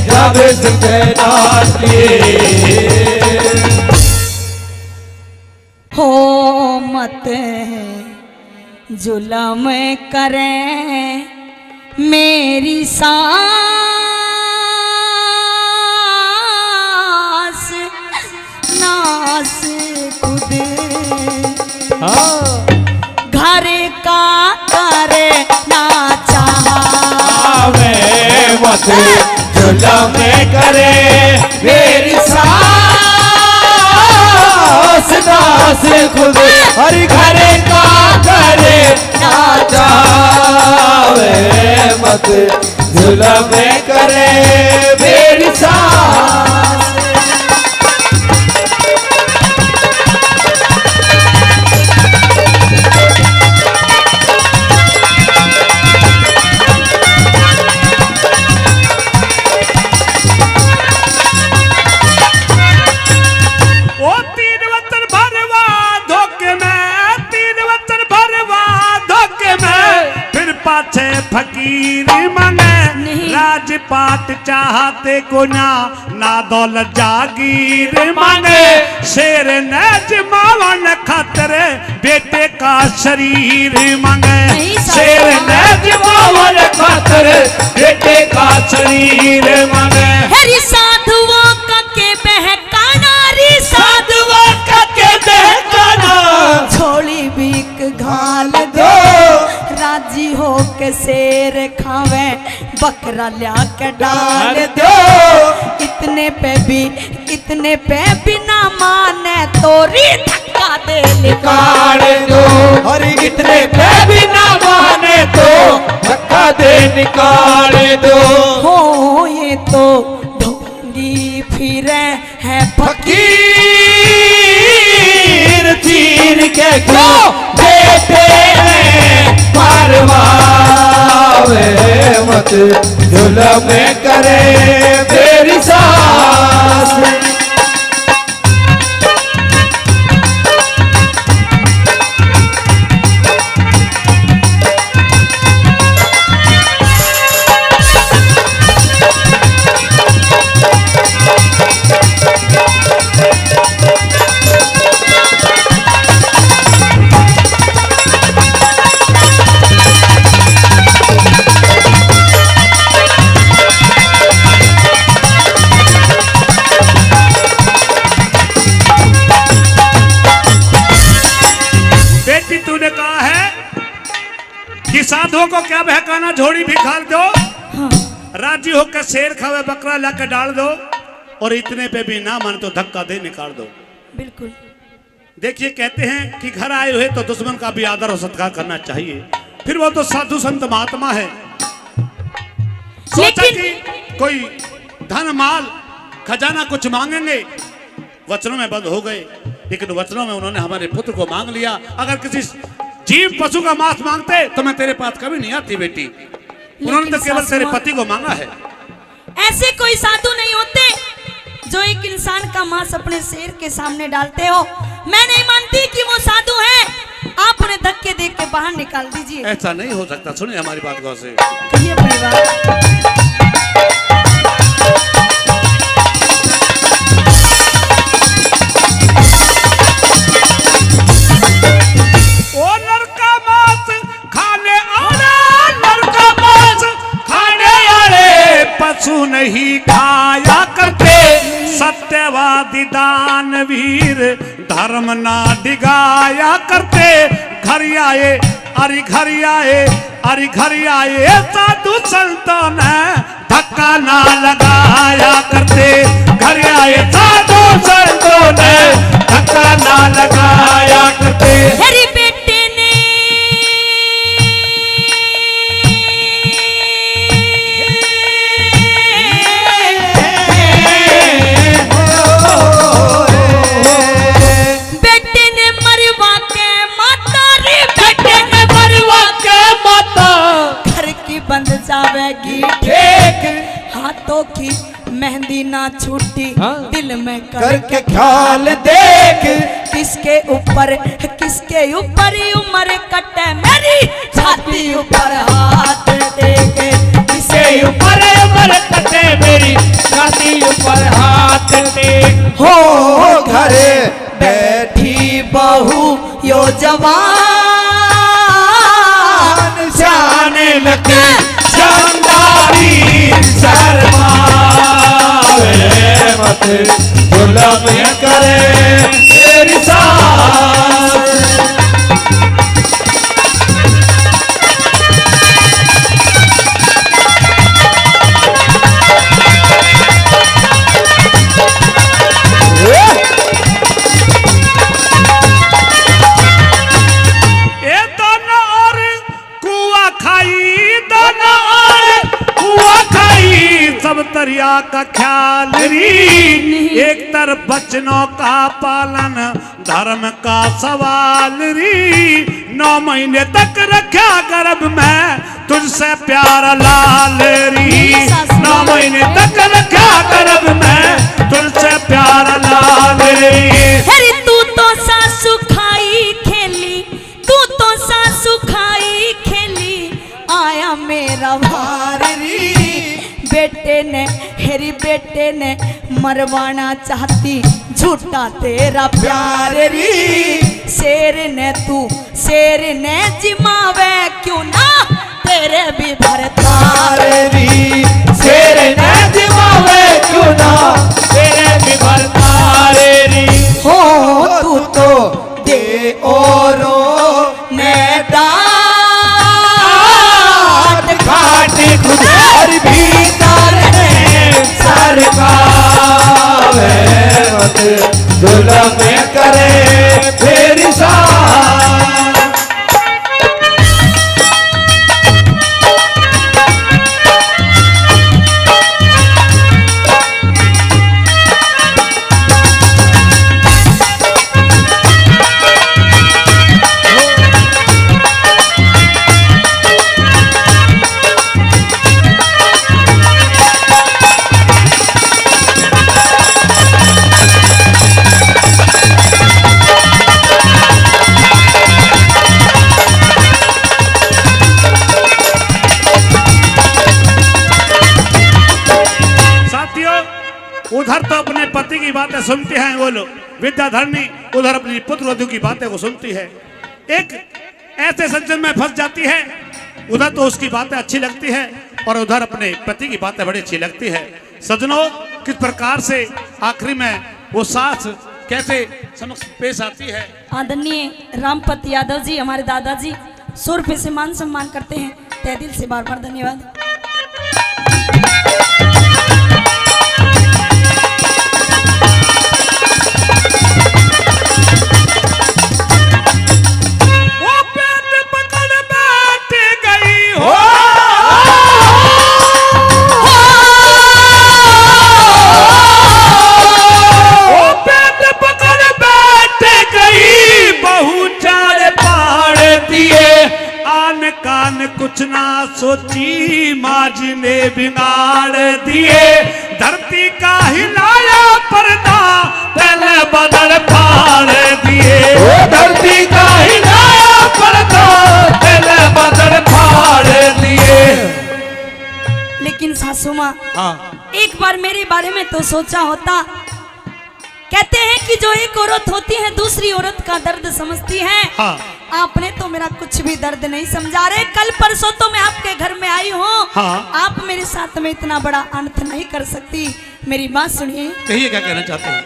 जावे से नाथ लिए। हो मत जुलम करें मेरी सांस नास खुद घर का करे ना चाहे मत जुलम करे मेरी सांस नास खुद, हरि घर का करे ना चाहे। मत जुलम करे मेरी सांस। फकीर मांगे राजपाट चाहते को ना दौलत जागीर मांगे, शेर न जमावन खतरे बेटे का शरीर मांगे, शेर न जमावन खतरे बेटे का शरीर मांगे। हरी साधुओं का के बहकाना, री साधुओं का के बहकाना, छोड़ी भीख घाल दो राजी हो के शेर खावे बकरा ल्या के डाल दो, इतने पे भी ना माने तोरी धक्का दे निकाल दो, हरि इतने पे भी ना माने तो धक्का दे निकाल दो। हो ये तो ढोंगी फिरे है फकीर चीर के क्यों देते हैं मारवावे मत जुल्म करे मेरी सास। साधुओं को क्या बहकाना, झोड़ी भी खाल दो। हाँ। राजी होकर शेर खावे बकरा लाकर डाल दो, और इतने पे भी ना माने तो धक्का दे निकाल दो। बिल्कुल। देखिए कहते हैं कि घर आए हुए तो दुश्मन का भी आदर और सत्कार करना चाहिए। फिर वो तो साधु संत महात्मा है। सोचा कि कोई धन माल खजाना कुछ मांगेंगे, वचनों में बंद हो गए, लेकिन वचनों में उन्होंने हमारे पुत्र को मांग लिया। अगर किसी जीव पशु का मांस मांगते तो मैं तेरे पास कभी नहीं आती बेटी। उन्होंने तो केवल तेरे पति को मांगा है। ऐसे कोई साधु नहीं होते जो एक इंसान का मांस अपने शेर के सामने डालते हो। मैं नहीं मानती कि वो साधु हैं। आप उन्हें धक्के दे के बाहर निकाल दीजिए। ऐसा नहीं हो सकता। सुनिए हमारी बात गौर से। कहिए अपनी बात। पशु नहीं खाया करते, सत्यवादी दानवीर धर्म ना डिगाया करते। घर आए अरे घर आए अरे घर आए साधु संतों ने धक्का ना लगाया करते। घर आए साधु संतों ने धक्का ना लगाया करते। बंद जावेगी ठीक, हाथों की मेहंदी ना छूटी। हाँ? दिल में करके ख्याल देख, किसके ऊपर उम्र कटे मेरी छाती ऊपर हाथ देके। किसके ऊपर उम्र कटे मेरी छाती ऊपर हाथ देख। हो घरे बैठी बहू यो जवान जाने लगे शानदारी शर्मावे मत जुल्म करे तेरी सास। सब तरिया का ख्याल री, एक तरफ बचनों का पालन धर्म का सवाल री। 9 महीने तक रखा गर्भ में तुझसे प्यारा लाल री। 9 महीने तक रखा गर्भ में तुझसे प्यारा लाल री। तू तो सासु खाई खेली, तू तो सासु खाई खेली, आया मेरा भार री। बेटे ने मरवाना चाहती, झूठा तेरा प्यार री। शेर ने जिमावे क्यों ना तेरे भी भरतार री। शेर ने जिमावे क्यों ना तेरे भी भरतार री। हो तू तो दे औरो ने डांट घाट खुदार भीतर सरकावे मत जुल्म करे तेरी सास। सुनते हैं वो लोग, विद्याधरणी उधर अपनी पुत्र वधू की बातें को सुनती है, एक ऐसे संचन में फंस जाती है। उधर तो उसकी बातें अच्छी लगती है और उधर अपने पति की बातें बड़ी अच्छी लगती है। सजनों, किस प्रकार से आखिरी में वो सास कैसे समक्ष पेश आती है। आदरणीय रामपत यादव जी हमारे दादाजी 100 रुपये से मान सम्मान करते हैं, तहे दिल से बार बार धन्यवाद। कुछ ना सोची माज ने बिगाड़ दिए, धरती का हिलाया पर्दा पहले बदल फाड़ दिए, धरती का हिलाया पर्दा पहले बदल फाड़ दिए। लेकिन सासू माँ, हाँ, एक बार मेरे बारे में तो सोचा होता। कहते हैं कि जो एक औरत होती है दूसरी औरत का दर्द समझती है। हाँ। आपने तो मेरा कुछ भी दर्द नहीं समझा रहे। कल परसों तो मैं आपके घर में आई हूँ। हाँ। आप मेरे साथ में इतना बड़ा अनर्थ नहीं कर सकती। मेरी बात सुनिए। कहिए क्या कहना चाहते हैं।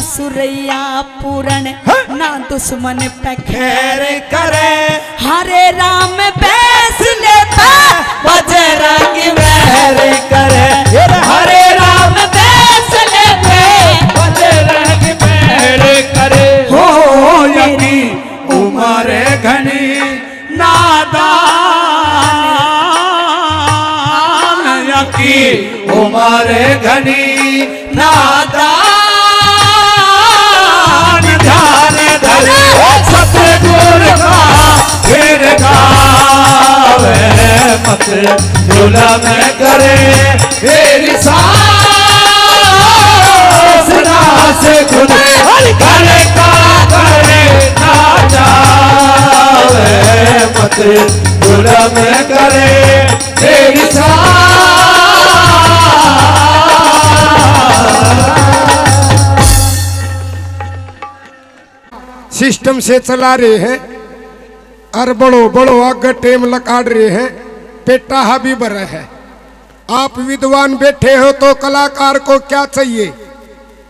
सुरैया पूरन ना दुश्मन पे खैर करे, हरे राम बैस लेता बजरंग महर करे, हरे राम बैस लेते बजरंग महर करे। हो यकी उमर घनी नादान, यकी उमर घनी नादान, सतगुर का फिर गावे मत जुलम करे, तेरी सास नास खुद करे का करे ना जावे मत जुलम करे, तेरी सिस्टम से चला रहे हैं और बड़ो बड़ो आगे टेम लकाड़ रहे हैं, पेटा हावी भरा है। आप विद्वान बैठे हो तो कलाकार को क्या चाहिए?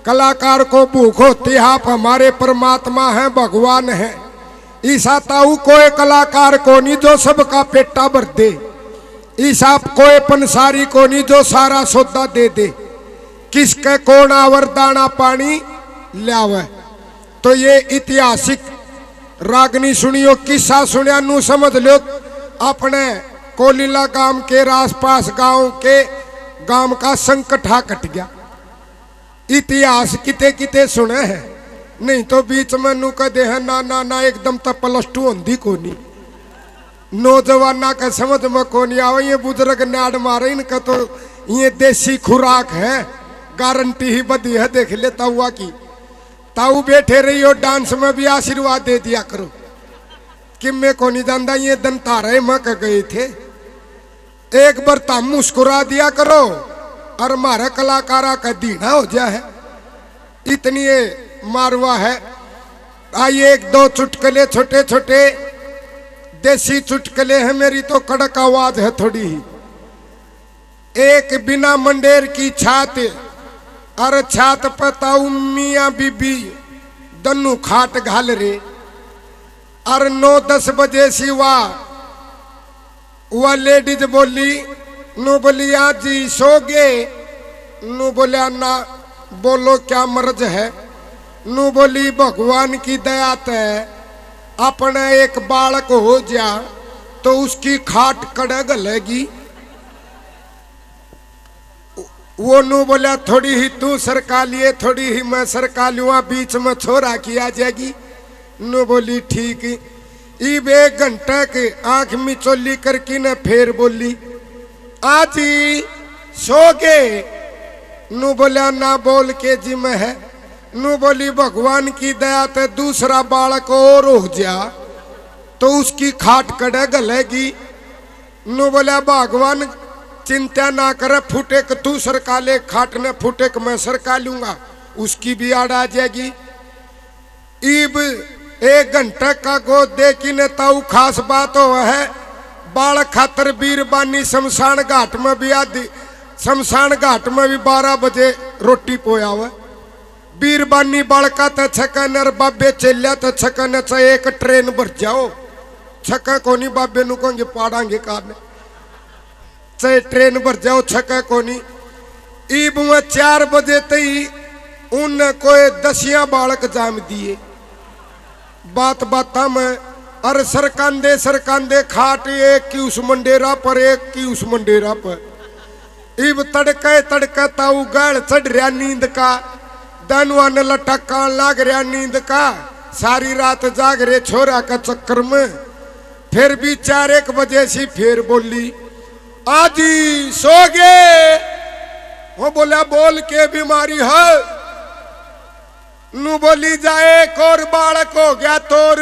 कलाकार को भूख होती है। आप हमारे परमात्मा हैं, भगवान हैं। ईसा ताऊ कोई कलाकार को नहीं जो सबका पेटा भर दे। ईसा कोई पंसारी को नहीं जो सारा सौदा दे दे। किसके कौन आवर दाना पानी लावे। तो ये ऐतिहासिक रागनी सुनियो, किस्सा सुनिया नू समझ लो। अपने कोलिला गांव के आसपास गांव के गांव का संकट हा कट गया। इतिहास किते किते सुने हैं, नहीं तो बीच में नू कदे है ना ना ना एकदम तो +2 होंदी कोनी। नौजवाना का समझ में कोनी आवे। ये बुजुर्ग नाड़ मारे इनका तो ये देसी खुराक है, गारंटी ही बदी है। देख ले ताऊआ की, ताऊ बैठे रही हो डांस में भी आशीर्वाद दे दिया करो कि मैं को नहीं जानता ये दन तारे में गए थे। एक बार ताम मुस्कुरा दिया करो और हमारा कलाकारा का दीना हो जाए है। इतनी ये मारवा है। आइए 1-2 चुटकले छोटे छोटे देसी चुटकले हैं। मेरी तो कड़क आवाज है थोड़ी ही। एक बिना मंडेर की छात और छात पताऊ मियाँ बीबी दन्नू खाट घाल रे। और 9-10 बजे सी वह लेडीज बोली, नू बोली आज जी सो गए। नू बोलिया ना, बोलो क्या मर्ज है। नू बोली भगवान की दया ते अपने एक बालक हो जा तो उसकी खाट कड़े गलेगी। वो नू बोला थोड़ी ही तू सरका लिए, थोड़ी ही मैं सरका लूँगा, बीच में छोरा की आ जाएगी। नु बोली ठीक। इब 1 घंटा के आंख मिचोली करके न फिर बोली आजी सो गए। नु बोला ना बोल के जी मैं है। नु बोली भगवान की दया ते दूसरा बालक और हो जा तो उसकी खाट कड़े गलेगी। नु बोला भगवान चिंता ना करे, फुटे क तू सरका ले, खाट ने फुटे क मैं सरका लूंगा, उसकी भी आड़ आ जाएगी। इब 1 घंटा का गोद दे की ने ताऊ खास बात हो है बालक खातर बीरबानी शमशान घाट में भी आदि शमशान घाट में भी 12 बजे रोटी पोया हुआ। बीरबानी बालका तो छकन और बाबे चलिया तो छकन चाहे 1 ट्रेन भर जाओ छका कोनी बाबे नु कहेंगे पाड़ांगे कार चाहे ट्रेन भर जाओ छका कोनी। ईब में 4 बजे तई उन कोई 10 बालक जाम दिए बात बाता में। और सरकांदे खाट एक की उस मंडेरा पर एक की उस मंडेरा पर। इब तड़के ताऊ गल चढ़ रहा नींद का, दनवा ने लटकान लाग रहा नींद का, सारी रात जाग रहे छोरा का चक्कर में। फिर भी 4-1 बजे से फिर बोली आजी सो गए। वो बोला बोल के बीमारी है। नु बोली जाए एक और बालक हो गया तोर।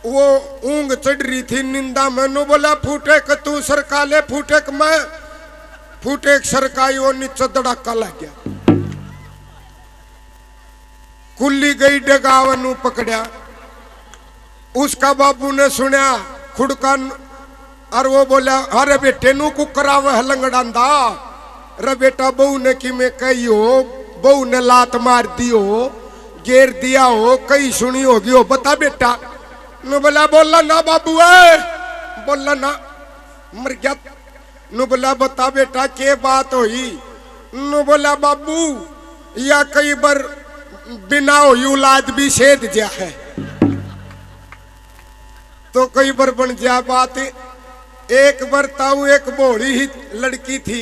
वो ऊंग चढ़ रही थी निंदा में। नु बोला फूटे क तू सरका ले, फूटे क मैं, फूटे क सरकाई। वो नीचे धड़ाका लग गया, कुल्ली गई डगावन पकड़ा। उसका बाबू ने सुना खुड़कन और वो बोला अरे बेटे नु कुकराव है लंगड़ांदा। रे बेटा बहू ने कि मैं कही हो, बहू ने लात मार दी हो, घेर दिया हो, कई सुनी होगी हो, बता बेटा। नु बोला बोला ना बाबू है, बोला ना मर गया। नु बोला बता बेटा के बात हुई। नु बोला बाबू या कई बार बिना हुई औलाद भी सेध जा है तो कई बार बन जा बात। एक बार ताऊ एक बोड़ी ही लड़की थी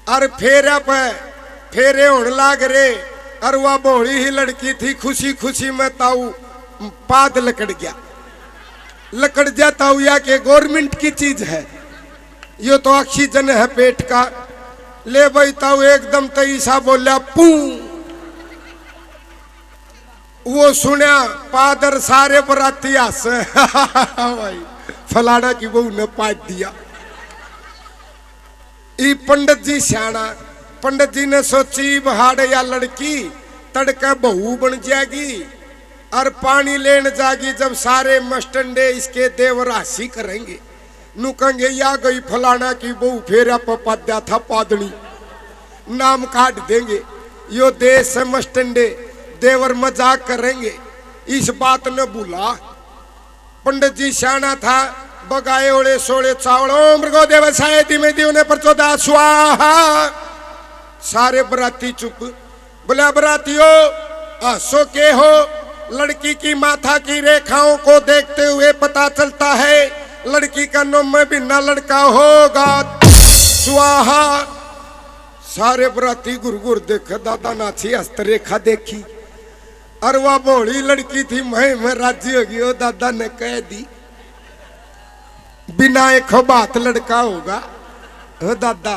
और फेरे होने लाग रे और वह बोड़ी ही लड़की थी। खुशी खुशी में ताऊ पाद लकड़ गया। लकड़ जा ताऊ या के गवर्नमेंट की चीज है, यो तो ऑक्सीजन है पेट का। ले भाई ताऊ एकदम तईसा बोला पू। वो सुना पादर सारे बराती हंस भाई फलाना की बहू ने पाद दिया। ई पंडित जी सियाना, पंडित जी ने सोची बहाड़ या लड़की तड़का बहू बन जाएगी और पानी लेने जाएगी। जब सारे मस्टंडे इसके देवर हासी करेंगे, नु कहेंगे या गई फलाना की बहू, फेरा पपाद्या था पादड़ी, नाम काट देंगे। यो देश से मस्टंडे देवर मजाक करेंगे। इस बात ने भूला। पंडित जी सियाना था, बगाए ओड़े सोड़े चावड़ो मृगो देवसाय धीमे धीमे प्रचोदा स्वाहा। सारे बराती चुप। बोला बरातियों आसो के हो, लड़की की माथा की रेखाओं को देखते हुए पता चलता है लड़की का नाम में बिना लड़का होगा, स्वाहा। सारे बराती गुरगुर देखे, दादा नाची हस्तरेखा देखी और वह बोली लड़की थी मैं राजी होगी। वो दादा ने कह दी बिना एक बात लड़का होगा। हो दादा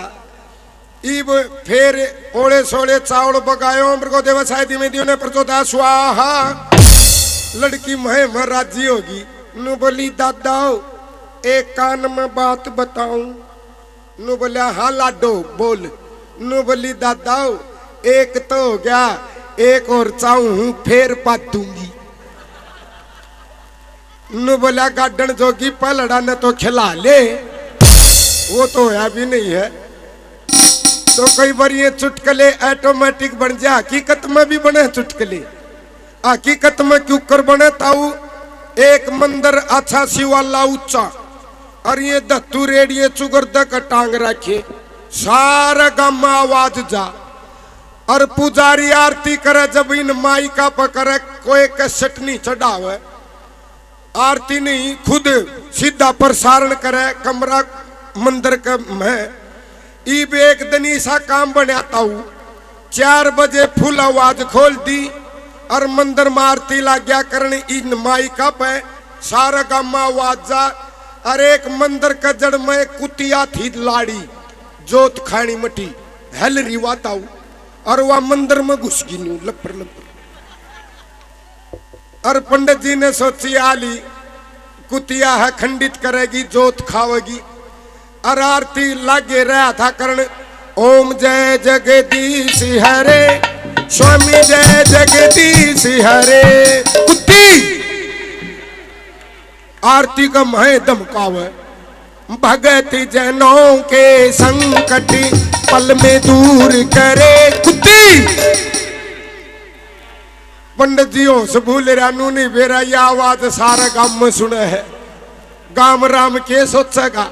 इब फिर ओड़े सोड़े चावड़ बगायो मृगो देवसाय धीमे धीमे प्रचोदा स्वाहा। लड़की मैं राजी होगी। नु बोली दादा एक कान में बात बताऊं। नु बोला हाँ लाडो बोल। नु बोली दादा एक तो हो गया, एक और चाहूं फिर पात दूंगी। नु बोला गार्डन जोगी पलड़ा ने तो खिला ले, वो तो होया भी नहीं है। तो कई बार ये चुटकले ऑटोमेटिक बन जाए, हकीकत में भी बने चुटकले। हकीकत में क्यों कर बने ताऊ। एक मंदिर अच्छा शिवाला ऊंचा और ये दत्तू रेडिये चुगरदा का टांग रखे, सारा गांव में आवाज जा और पुजारी आरती करे। जब इन माइका पकड़े कोई कैसेट नहीं चढ़ावे, आरती नहीं खुद सीधा प्रसारण करे कमरा मंदिर के में। इब एक दिन ऐसा काम बनाता हूँ, 4 बजे फुल आवाज खोल दी और मंदिर में आरती ला गया करने इन माई का पे सारा गामा वाजा। और एक मंदिर का जड़ में कुतिया थी लाड़ी जोत खानी मटी हल रिवाताऊ और वह मंदिर में घुस गई न्यू लपर लपर। और पंडित जी ने सोची आली कुतिया है खंडित करेगी जोत खावेगी। और आरती लागे रहा था करण ओम जय जगदीश हरे स्वामी जय जगदीश हरे। कुत्ती आरती का महे दमकावे भगत जनों के संकट पल में दूर करे। कुत्ती पंडित जी हो से भूल रानू नहीं बेरा ये आवाज सारा गांव में सुने है। गांव राम के सोचेगा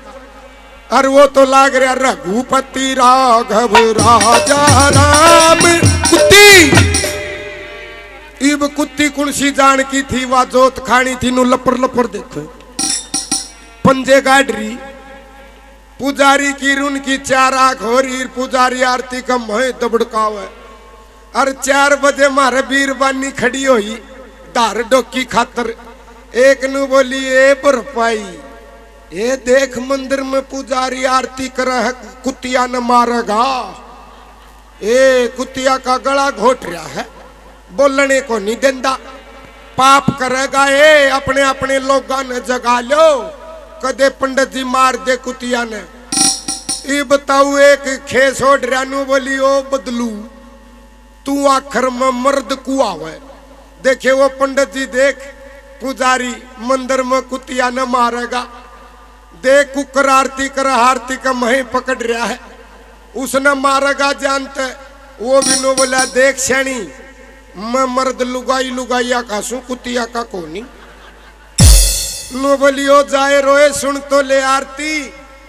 और वो तो लाग रहा रघुपति राघव राजा राम। कुत्ती इब कुत्ती कुणसी जान की थी वा जोत खानी थी नु लपर लपर देखो पंजे गाडरी पुजारी की रुन की 4 आंख हो रही पुजारी आरती का मोह दबड़काव है। और 4 बजे मारे बीरबानी खड़ी हुई धार डोकी खातर एक नु बोली ए बरपाई ए देख मंदिर में पुजारी आरती कर है कुतिया न मारेगा। ए कुतिया का गला घोट रहा है बोलने को नहीं देंदा पाप करेगा। ए अपने अपने लोगों ने जगा लो कदे पंडित जी मार दे कुतिया ने। ये बताऊ एक खेस हो ड्रानू बोली ओ बदलू तू आखिर में मर्द कुआ है। देखे वो पंडित जी देख पुजारी मंदिर में कुतिया न मारेगा। देख कुकर आरती कर आरती का मही पकड़ रहा है उसने मारेगा जानते। वो भी नो बोला देख शैनी मैं मर्द लुगाई लुगाइया का सू कुतिया का कोनी। नो बोलियो जाए रोए सुन तो ले आरती।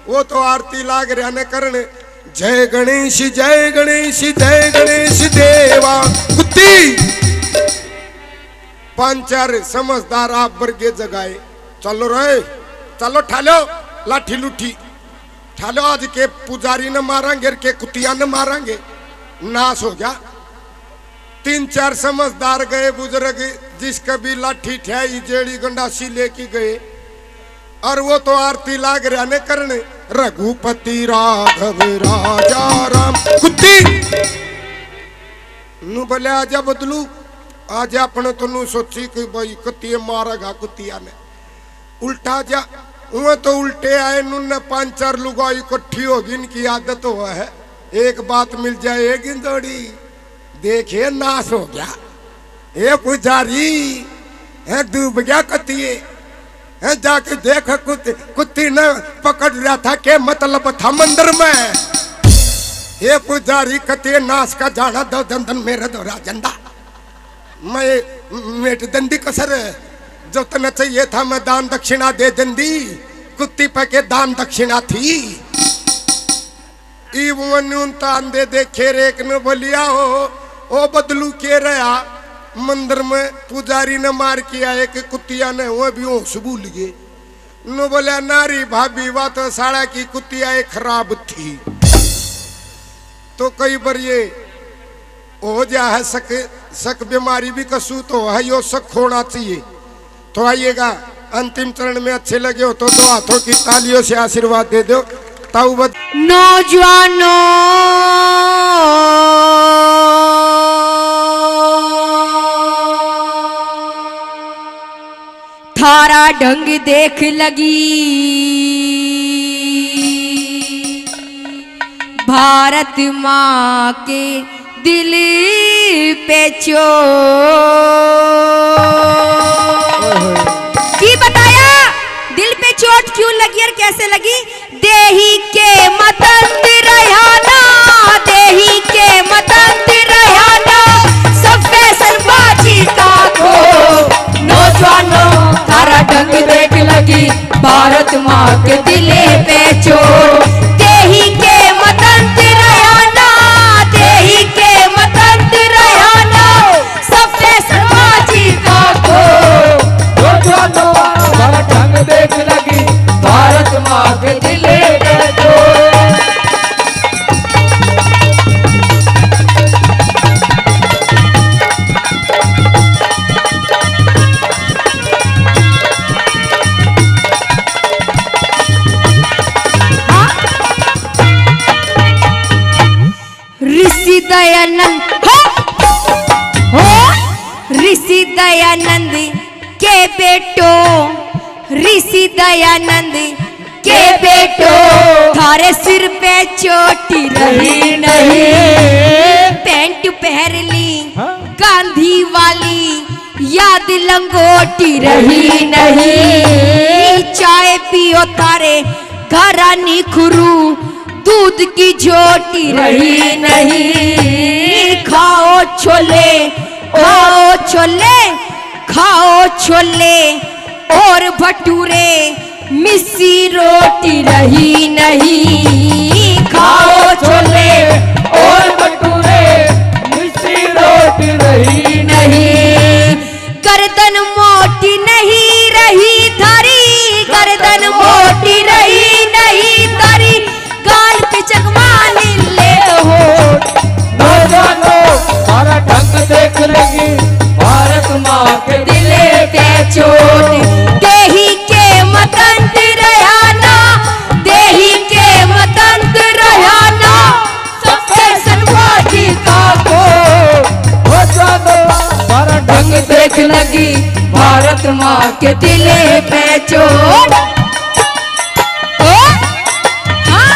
वो तो आरती लाग रहा ने करने जय गणेश जय गणेश जय गणेश देवा। कुत्ती 5-4 समझदार आप वर्गे जगाए चलो रे चलो ठालो लाठी लुठी ठालो आज के पुजारी ने मारेंगे के कुतिया ने मारेंगे नाश हो गया। 3-4 समझदार गए बुजुर्ग जिसका भी लाठी ठियाई जेड़ी गंडासी लेके गए। और वो तो आरती लाग रहा ने करने रघुपति राघव राजा राम। कुत्ती नु बोले आजा बदलू आज अपने तो नु सोची कि भाई कुतिया मारेगा कुतिया ने उल्टा जा। वो तो उल्टे आए नुन 5-4 लुगाई इकट्ठी होगी इनकी आदत हुआ है। एक बात मिल जाए गिंदोड़ी देखिए नाश हो गया। ये पुजारी है डूब गया कतिये है जाके देख कुत्ती ने पकड़ रहा था के मतलब था मंदिर में। ये पुजारी कतिये नाश का जाना दो दंदन मेरे दो राजंदा मैं मेट दंदी कसर जो तना चाहिए था मैं दान दक्षिणा दे दंदी कुत्ती पे दान दक्षिणा थी। तान दे देखे रेक ने बोलिया हो ओ बदलू के रहा मंदिर में पुजारी ने मार किया एक कुतिया ने वो भी होश भूल गए। नो बोलिया नारी भाभी वा तो साड़ा की कुतिया एक खराब थी। तो कई बार ये हो जा है शक बीमारी भी कसू तो है यो शक होना चाहिए। तो आइएगा अंतिम चरण में अच्छे लगे हो तो हाथों की तालियों से आशीर्वाद दे दो। नौजवानों थारा ढंग देख लगी भारत माँ के दिल पे की बताया दिल पे चोट क्यों लगी और कैसे लगी। देही के मतंद रहना देही के मतंद रहना सब फैशन बाजी का खो। नौजवानों थारा ढंग देख लगी भारत माँ के दिले पे चोट। देही के मतंद रहना देही के मतंद रहना सब फैशन बाजी का खो। नौजवानों थारा ढंग देख लगी भारत माँ के दिले पे चोट। दयानंद ऋषि दयानंद के बेटो, ऋषि दयानंद के बेटो, थारे सिर पे चोटी रही नहीं, पैंट पहन ली गांधी वाली, याद लंगोटी रही नहीं, चाय पियो तारे घरानी खुरू, दूध की झोटी रही नहीं, खाओ छोले खाओ छोले खाओ छोले और भटूरे, मिस्सी रोटी रही नहीं, खाओ छोले और भटूरे, मिस्सी रोटी रही नहीं, गर्दन मोटी नहीं रही थारी, गर्दन मोटी रही नहीं थारी, गाल पे चकमा ले हो, नौजवानों सारा ढंग देख लेगी भारत माँ के दिले पे चोट, देही के मतंत रहना, देही के मतंत रहना, सब फैशन वादी का को, सारा ढंग देख लगी भारत माँ के दिले पे चोट। ओ? हाँ?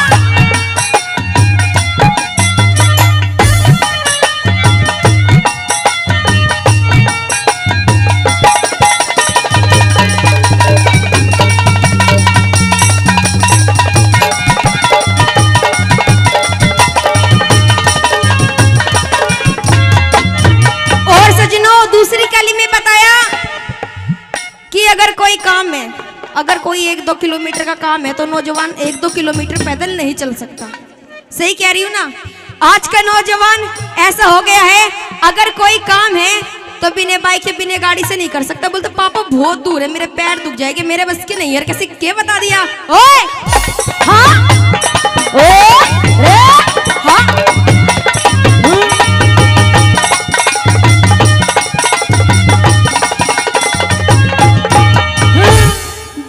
और सजनों, दूसरी कली में बताया कि अगर कोई काम है, अगर कोई 1-2 किलोमीटर का काम है तो नौजवान 1-2 किलोमीटर पैदल नहीं चल सकता। सही कह रही हूँ ना? आज का नौजवान ऐसा हो गया है, अगर कोई काम है तो बिना बाइक या बिना गाड़ी से नहीं कर सकता। बोलते पापा बहुत दूर है, मेरे पैर दुख जाएंगे, मेरे बस के नहीं। यार किसी के बता दिया? ओए हाँ हाँ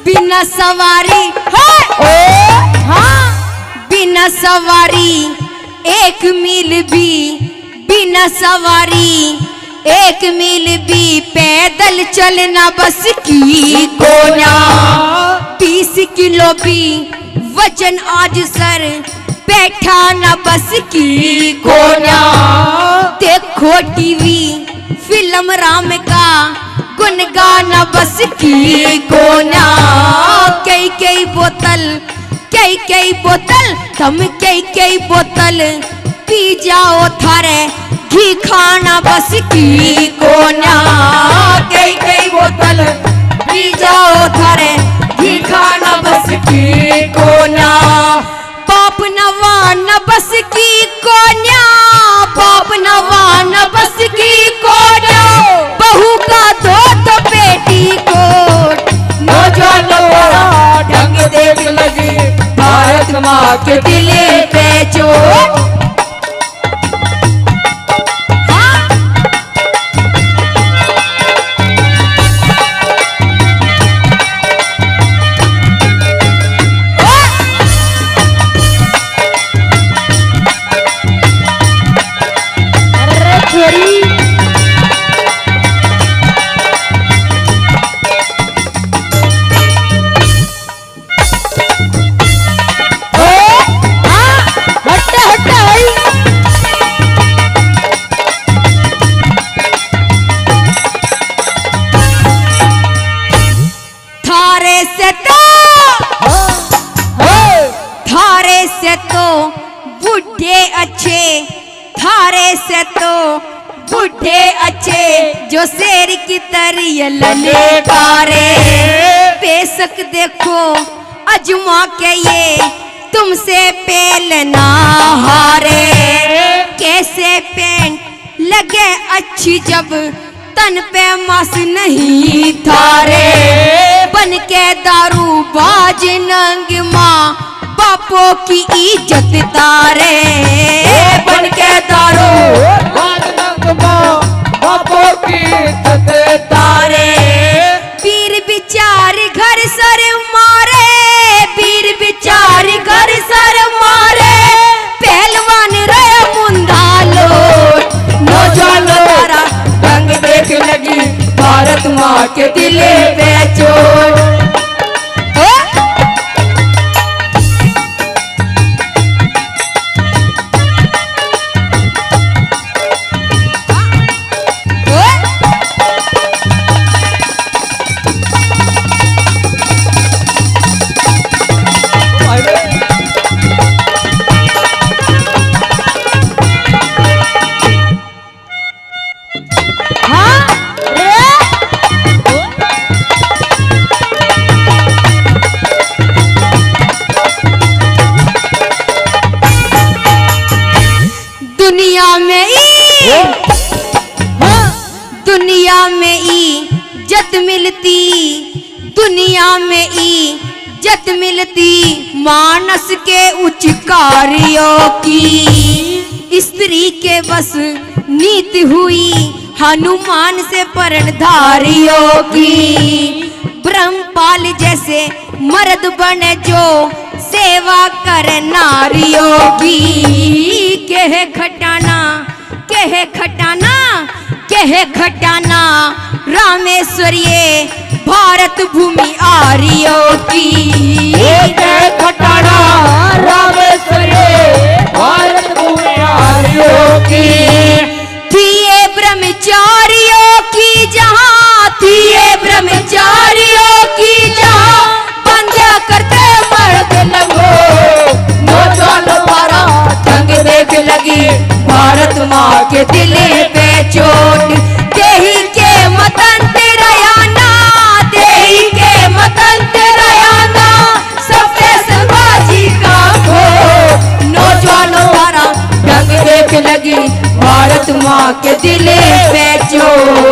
बिना सवारी हाँ, बिना सवारी 1 मील भी, बिना सवारी 1 मील भी, पैदल चलना बस की कोना, 20 किलो भी वजन आज सर, बैठा ना बस की कोना, देखो टीवी फिल्म राम का, गुन गाना बस की कोना, कई बोतल तुम कई बोतल पी जाओ थारे, घी खाना बस की कोना, कई बोतल पी जाओ थारे, घी खाना बस की कोना, बाप नवान बस की कोना, बाप नवान बस की कोना, बहू का दो तो बेटी कोट, नौजवानों ढंग देख लगी भारत माँ के दिले पे चोट। हाँ? अरे छोरी थारे से तो बूढ़े अच्छे, जो शेर की तरह ललकारे, बेशक देखो अजमा के ये तुमसे पेल ना हारे, कैसे पेंट लगे अच्छी जब तन पे मास नहीं थारे, बन के दारू बाज नंग माँ बापों की इज्जत तारे, बन के दारू बापों की इज्जत तारे, पीर बिचार घर सर मारे, पीर बिचार घर सर मारे, पहलवान रे मुंडालो इज्जत मिलती मानस के उच्च कार्यों की। स्त्री के बस नीति हुई हनुमान से पर्णधारियों की। ब्रह्मपाल जैसे मर्द बने जो सेवा कर नारियों की। कहे खटाना कहे खटाना कहे खटाना रामेश्वरिये भारत भूमि आर्यों की। खटाना रामेश्वरिये भारत भूमि आर्यों की। थी ये ब्रह्मचारियों की जहाँ थी ये ब्रह्मचारियों की जहाँ बंध्या करते मर्द लगो। नौजवान मारा जंग देख लगी भारत माँ के दिल पे चोट। देही के मतन तेरा याना देही के मतन तेरा याना सबके संभाजी का खो। नौजवान मारा जंग देख लगी भारत माँ के दिल पे चोट।